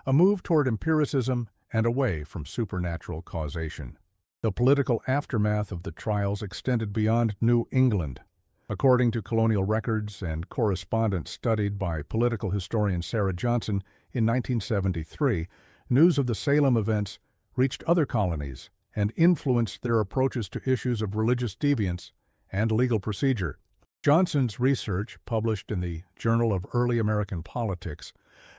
a move toward empiricism and away from supernatural causation. The political aftermath of the trials extended beyond New England. According to colonial records and correspondence studied by political historian Sarah Johnson in 1973, news of the Salem events reached other colonies and influenced their approaches to issues of religious deviance and legal procedure. Johnson's research, published in the Journal of Early American Politics,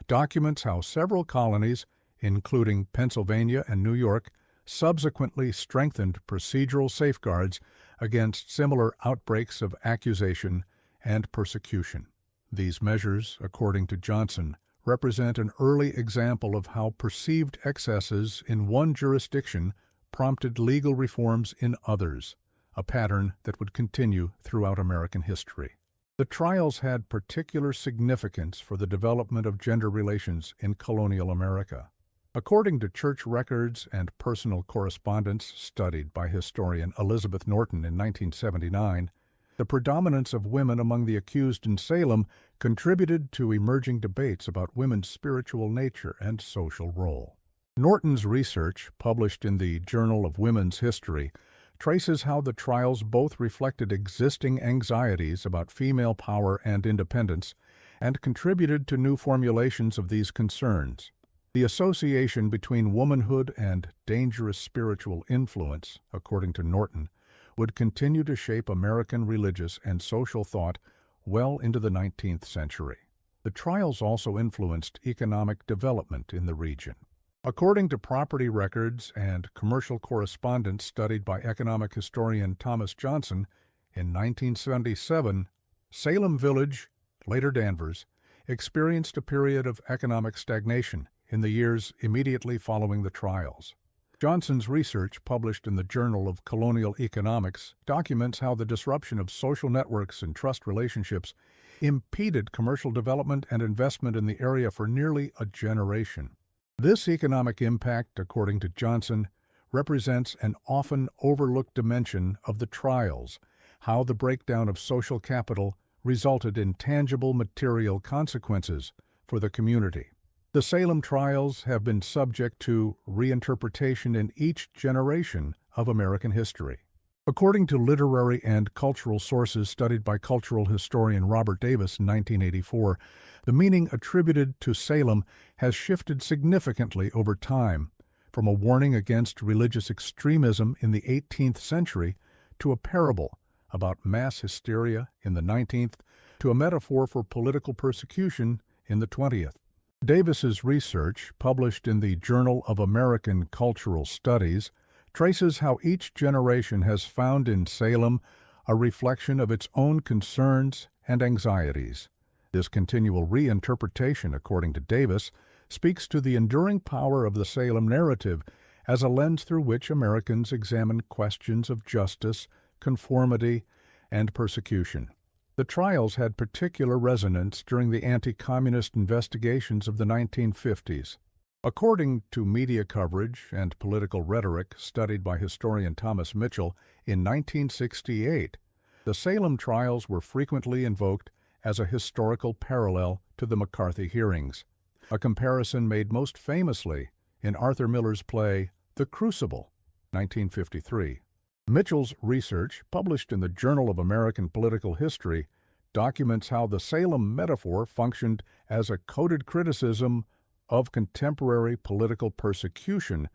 documents how several colonies, including Pennsylvania and New York, subsequently strengthened procedural safeguards against similar outbreaks of accusation and persecution. These measures, according to Johnson, represent an early example of how perceived excesses in one jurisdiction prompted legal reforms in others, a pattern that would continue throughout American history. The trials had particular significance for the development of gender relations in colonial America. According to church records and personal correspondence studied by historian Elizabeth Norton in 1979, the predominance of women among the accused in Salem contributed to emerging debates about women's spiritual nature and social role. Norton's research, published in the Journal of Women's History, traces how the trials both reflected existing anxieties about female power and independence and contributed to new formulations of these concerns. The association between womanhood and dangerous spiritual influence, according to Norton, would continue to shape American religious and social thought well into the 19th century. The trials also influenced economic development in the region. According to property records and commercial correspondence studied by economic historian Thomas Johnson, in 1977, Salem Village, later Danvers, experienced a period of economic stagnation in the years immediately following the trials. Johnson's research, published in the Journal of Colonial Economics, documents how the disruption of social networks and trust relationships impeded commercial development and investment in the area for nearly a generation. This economic impact, according to Johnson, represents an often overlooked dimension of the trials, how the breakdown of social capital resulted in tangible material consequences for the community. The Salem trials have been subject to reinterpretation in each generation of American history. According to literary and cultural sources studied by cultural historian Robert Davis in 1984, the meaning attributed to Salem has shifted significantly over time, from a warning against religious extremism in the 18th century to a parable about mass hysteria in the 19th to a metaphor for political persecution in the 20th. Davis's research, published in the Journal of American Cultural Studies, traces how each generation has found in Salem a reflection of its own concerns and anxieties. This continual reinterpretation, according to Davis, speaks to the enduring power of the Salem narrative as a lens through which Americans examine questions of justice, conformity, and persecution. The trials had particular resonance during the anti-communist investigations of the 1950s. According to media coverage and political rhetoric studied by historian Thomas Mitchell in 1968, the Salem trials were frequently invoked as a historical parallel to the McCarthy hearings, a comparison made most famously in Arthur Miller's play The Crucible, 1953. Mitchell's research, published in the Journal of American Political History, documents how the Salem metaphor functioned as a coded criticism of contemporary political persecution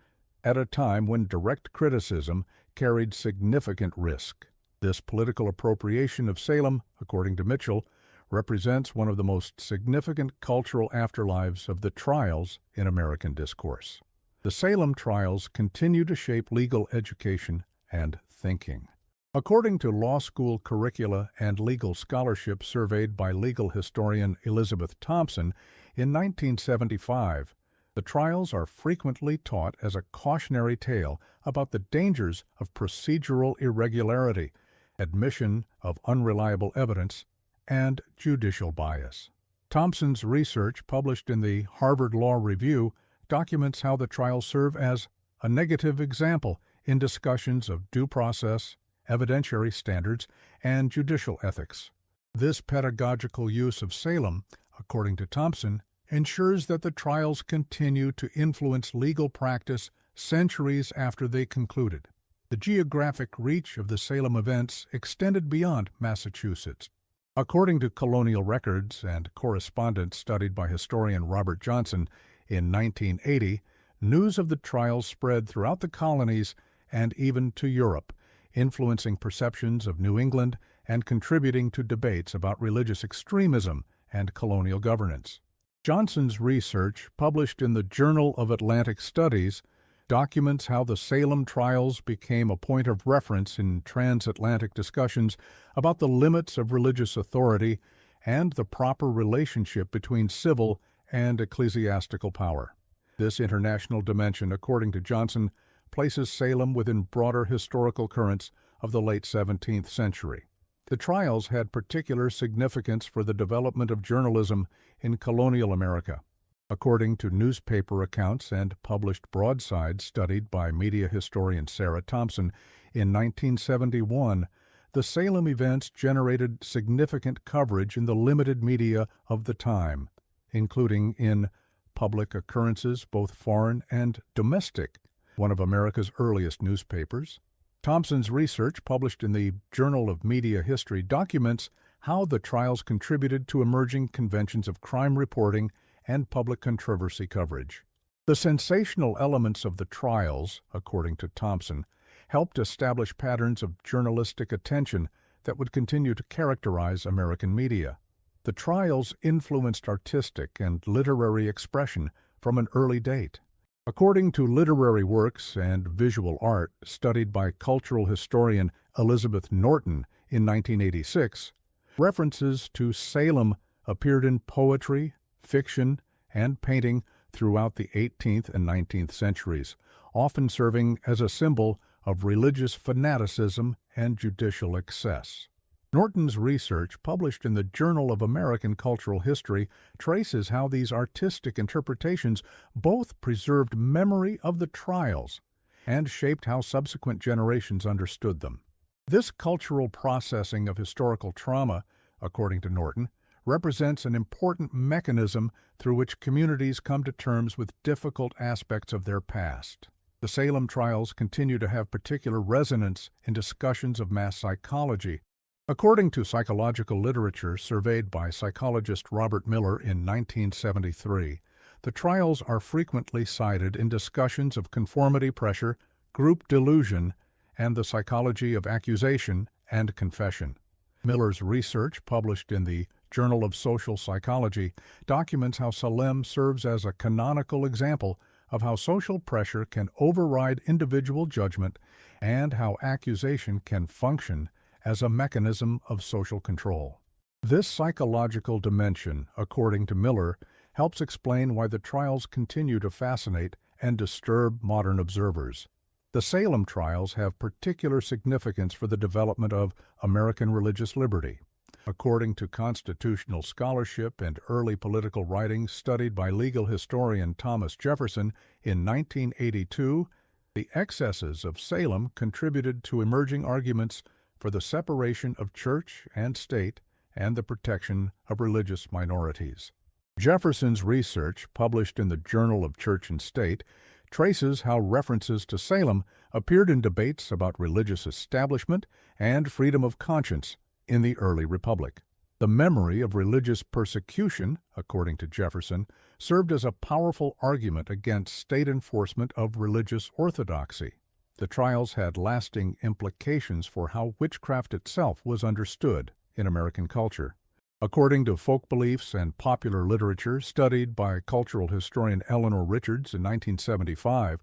at a time when direct criticism carried significant risk. This political appropriation of Salem, according to Mitchell, represents one of the most significant cultural afterlives of the trials in American discourse. The Salem trials continue to shape legal education and thinking. According to law school curricula and legal scholarship surveyed by legal historian Elizabeth Thompson in 1975, the trials are frequently taught as a cautionary tale about the dangers of procedural irregularity, admission of unreliable evidence, and judicial bias. Thompson's research, published in the Harvard Law Review, documents how the trials serve as a negative example in discussions of due process, evidentiary standards, and judicial ethics. This pedagogical use of Salem, according to Thompson, ensures that the trials continue to influence legal practice centuries after they concluded. The geographic reach of the Salem events extended beyond Massachusetts. According to colonial records and correspondence studied by historian Robert Johnson in 1980, news of the trials spread throughout the colonies and even to Europe, influencing perceptions of New England and contributing to debates about religious extremism and colonial governance. Johnson's research, published in the Journal of Atlantic Studies, documents how the Salem trials became a point of reference in transatlantic discussions about the limits of religious authority and the proper relationship between civil and ecclesiastical power. This international dimension, according to Johnson, places Salem within broader historical currents of the late 17th century. The trials had particular significance for the development of journalism in colonial America. According to newspaper accounts and published broadsides studied by media historian Sarah Thompson in 1971, the Salem events generated significant coverage in the limited media of the time, including in Public Occurrences, both foreign and domestic, one of America's earliest newspapers. Thompson's research, published in the Journal of Media History, documents how the trials contributed to emerging conventions of crime reporting and public controversy coverage. The sensational elements of the trials, according to Thompson, helped establish patterns of journalistic attention that would continue to characterize American media. The trials influenced artistic and literary expression from an early date. According to literary works and visual art studied by cultural historian Elizabeth Norton in 1986, references to Salem appeared in poetry, fiction, and painting throughout the 18th and 19th centuries, often serving as a symbol of religious fanaticism and judicial excess. Norton's research, published in the Journal of American Cultural History, traces how these artistic interpretations both preserved memory of the trials and shaped how subsequent generations understood them. This cultural processing of historical trauma, according to Norton, represents an important mechanism through which communities come to terms with difficult aspects of their past. The Salem trials continue to have particular resonance in discussions of mass psychology. According to psychological literature surveyed by psychologist Robert Miller in 1973, the trials are frequently cited in discussions of conformity pressure, group delusion, and the psychology of accusation and confession. Miller's research, published in the Journal of Social Psychology, documents how Salem serves as a canonical example of how social pressure can override individual judgment and how accusation can function as a mechanism of social control. This psychological dimension, according to Miller, helps explain why the trials continue to fascinate and disturb modern observers. The Salem trials have particular significance for the development of American religious liberty. According to constitutional scholarship and early political writings studied by legal historian Thomas Jefferson in 1982, the excesses of Salem contributed to emerging arguments for the separation of church and state and the protection of religious minorities. Jefferson's research, published in the Journal of Church and State, traces how references to Salem appeared in debates about religious establishment and freedom of conscience in the early Republic. The memory of religious persecution, according to Jefferson, served as a powerful argument against state enforcement of religious orthodoxy. The trials had lasting implications for how witchcraft itself was understood in American culture. According to folk beliefs and popular literature studied by cultural historian Eleanor Richards in 1975,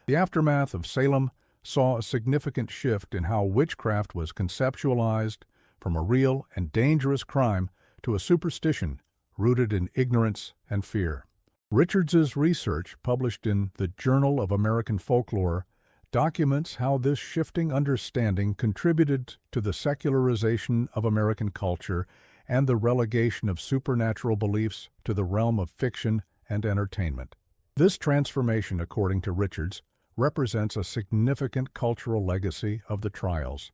the aftermath of Salem saw a significant shift in how witchcraft was conceptualized, from a real and dangerous crime to a superstition rooted in ignorance and fear. Richards's research, published in the Journal of American Folklore, documents how this shifting understanding contributed to the secularization of American culture and the relegation of supernatural beliefs to the realm of fiction and entertainment. This transformation, according to Richards, represents a significant cultural legacy of the trials.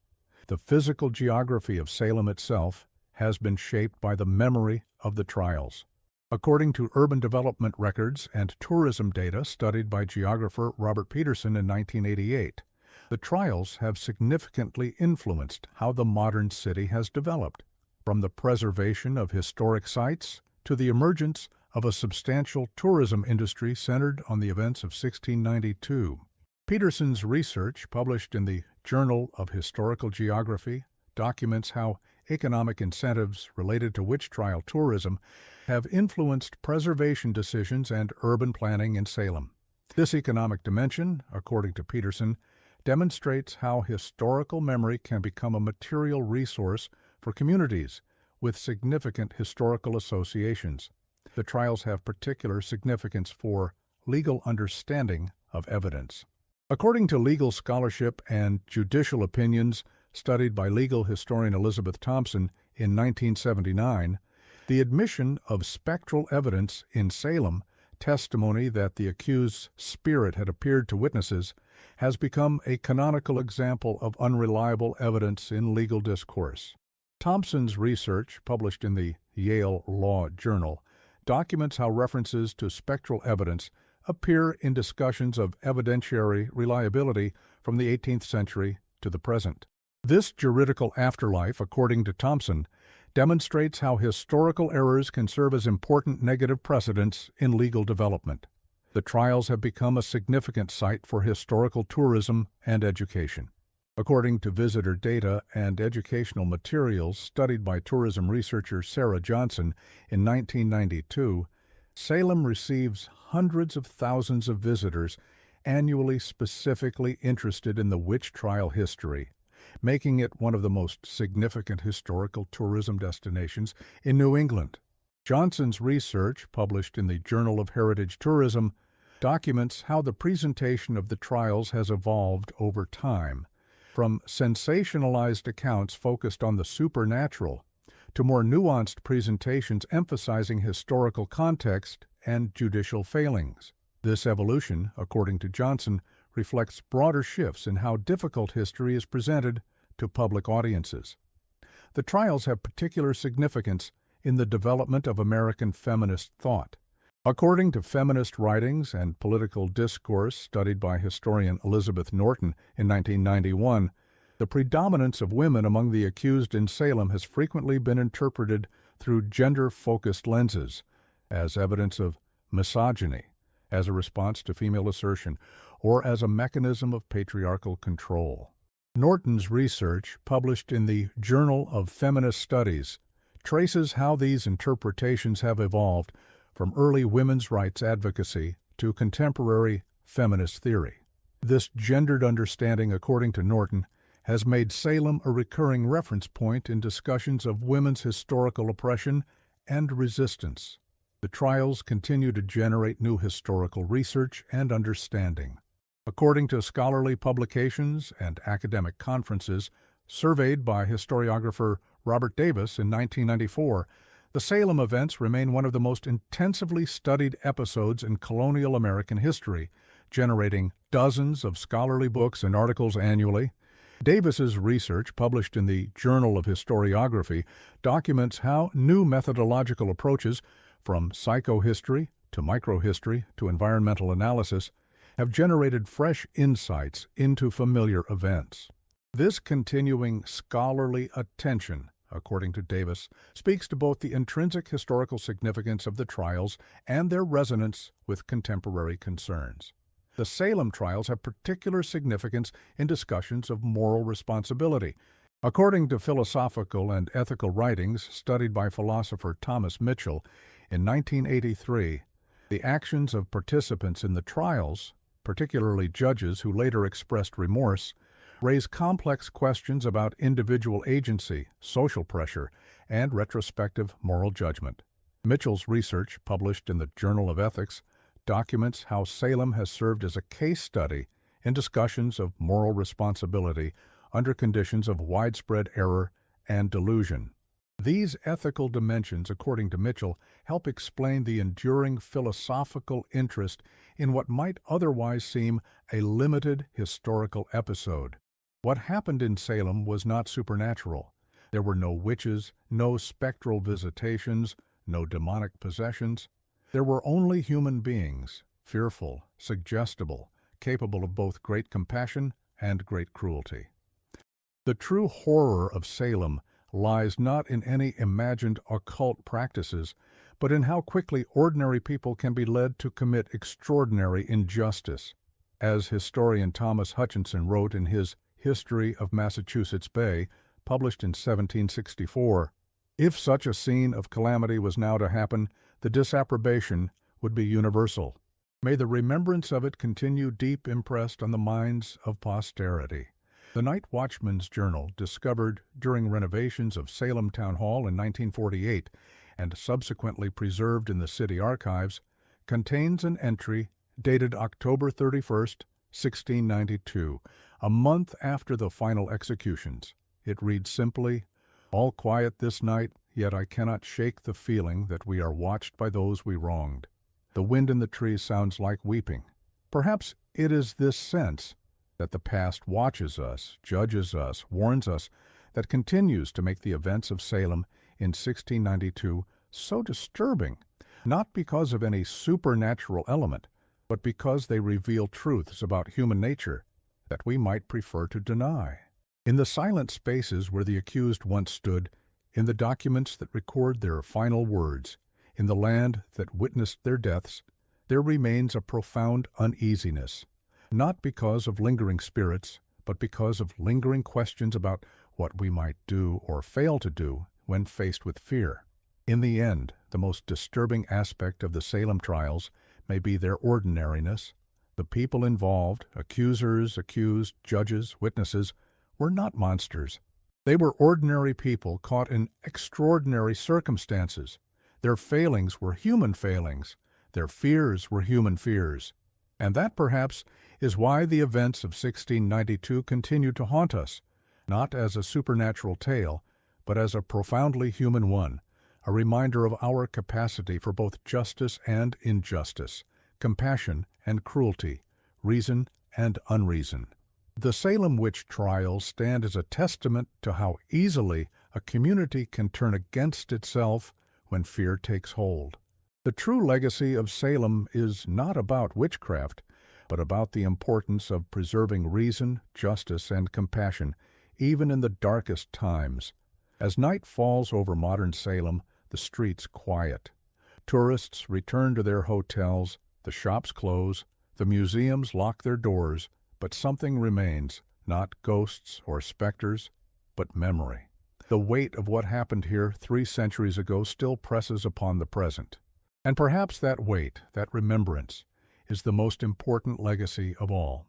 The physical geography of Salem itself has been shaped by the memory of the trials. According to urban development records and tourism data studied by geographer Robert Peterson in 1988, the trials have significantly influenced how the modern city has developed, from the preservation of historic sites to the emergence of a substantial tourism industry centered on the events of 1692. Peterson's research, published in the Journal of Historical Geography, documents how economic incentives related to witch trial tourism have influenced preservation decisions and urban planning in Salem. This economic dimension, according to Peterson, demonstrates how historical memory can become a material resource for communities with significant historical associations. The trials have particular significance for legal understanding of evidence. According to legal scholarship and judicial opinions studied by legal historian Elizabeth Thompson in 1979, the admission of spectral evidence in Salem, testimony that the accused's spirit had appeared to witnesses, has become a canonical example of unreliable evidence in legal discourse. Thompson's research, published in the Yale Law Journal, documents how references to spectral evidence appear in discussions of evidentiary reliability from the 18th century to the present. This juridical afterlife, according to Thompson, demonstrates how historical errors can serve as important negative precedents in legal development. The trials have become a significant site for historical tourism and education. According to visitor data and educational materials studied by tourism researcher Sarah Johnson in 1992, Salem receives hundreds of thousands of visitors annually specifically interested in the witch trial history, making it one of the most significant historical tourism destinations in New England. Johnson's research, published in the Journal of Heritage Tourism, documents how the presentation of the trials has evolved over time, from sensationalized accounts focused on the supernatural to more nuanced presentations emphasizing historical context and judicial failings. This evolution, according to Johnson, reflects broader shifts in how difficult history is presented to public audiences. The trials have particular significance in the development of American feminist thought. According to feminist writings and political discourse studied by historian Elizabeth Norton in 1991, the predominance of women among the accused in Salem has frequently been interpreted through gender-focused lenses, as evidence of misogyny, as a response to female assertion, or as a mechanism of patriarchal control. Norton's research, published in the Journal of Feminist Studies, traces how these interpretations have evolved from early women's rights advocacy to contemporary feminist theory. This gendered understanding, according to Norton, has made Salem a recurring reference point in discussions of women's historical oppression and resistance. The trials continue to generate new historical research and understanding. According to scholarly publications and academic conferences surveyed by historiographer Robert Davis in 1994, the Salem events remain one of the most intensively studied episodes in colonial American history, generating dozens of scholarly books and articles annually. Davis's research, published in the Journal of Historiography, documents how new methodological approaches, from psychohistory to microhistory to environmental analysis, have generated fresh insights into familiar events. This continuing scholarly attention, according to Davis, speaks to both the intrinsic historical significance of the trials and their resonance with contemporary concerns. The Salem trials have particular significance in discussions of moral responsibility. According to philosophical and ethical writings studied by philosopher Thomas Mitchell in 1983, the actions of participants in the trials, particularly judges who later expressed remorse, raise complex questions about individual agency, social pressure, and retrospective moral judgment. Mitchell's research, published in the Journal of Ethics, documents how Salem has served as a case study in discussions of moral responsibility under conditions of widespread error and delusion. These ethical dimensions, according to Mitchell, help explain the enduring philosophical interest in what might otherwise seem a limited historical episode. What happened in Salem was not supernatural. There were no witches, no spectral visitations, no demonic possessions. There were only human beings, fearful, suggestible, capable of both great compassion and great cruelty. The true horror of Salem lies not in any imagined occult practices, but in how quickly ordinary people can be led to commit extraordinary injustice. As historian Thomas Hutchinson wrote in his History of Massachusetts Bay, published in 1764. If such a scene of calamity was now to happen, the disapprobation would be universal. May the remembrance of it continue deep impressed on the minds of posterity. The Night Watchman's Journal, discovered during renovations of Salem Town Hall in 1948 and subsequently preserved in the city archives, contains an entry dated October 31st, 1692, a month after the final executions. It reads simply, "All quiet this night, yet I cannot shake the feeling that we are watched by those we wronged. The wind in the trees sounds like weeping. Perhaps it is this sense that the past watches us, judges us, warns us, that continues to make the events of Salem in 1692 so disturbing, not because of any supernatural element, but because they reveal truths about human nature that we might prefer to deny. In the silent spaces where the accused once stood, in the documents that record their final words, in the land that witnessed their deaths, there remains a profound uneasiness, not because of lingering spirits, but because of lingering questions about what we might do or fail to do when faced with fear. In the end, the most disturbing aspect of the Salem trials may be their ordinariness. The people involved, accusers, accused, judges, witnesses, were not monsters. They were ordinary people caught in extraordinary circumstances. Their failings were human failings. Their fears were human fears. And that, perhaps, is why the events of 1692 continue to haunt us, not as a supernatural tale, but as a profoundly human one, a reminder of our capacity for both justice and injustice, compassion and cruelty, reason and unreason. The Salem witch trials stand as a testament to how easily a community can turn against itself when fear takes hold. The true legacy of Salem is not about witchcraft, but about the importance of preserving reason, justice, and compassion, even in the darkest times. As night falls over modern Salem, the streets quiet. Tourists return to their hotels, the shops close, the museums lock their doors, but something remains, not ghosts or specters, but memory. The weight of what happened here 3 centuries ago still presses upon the present. And perhaps that weight, that remembrance, is the most important legacy of all.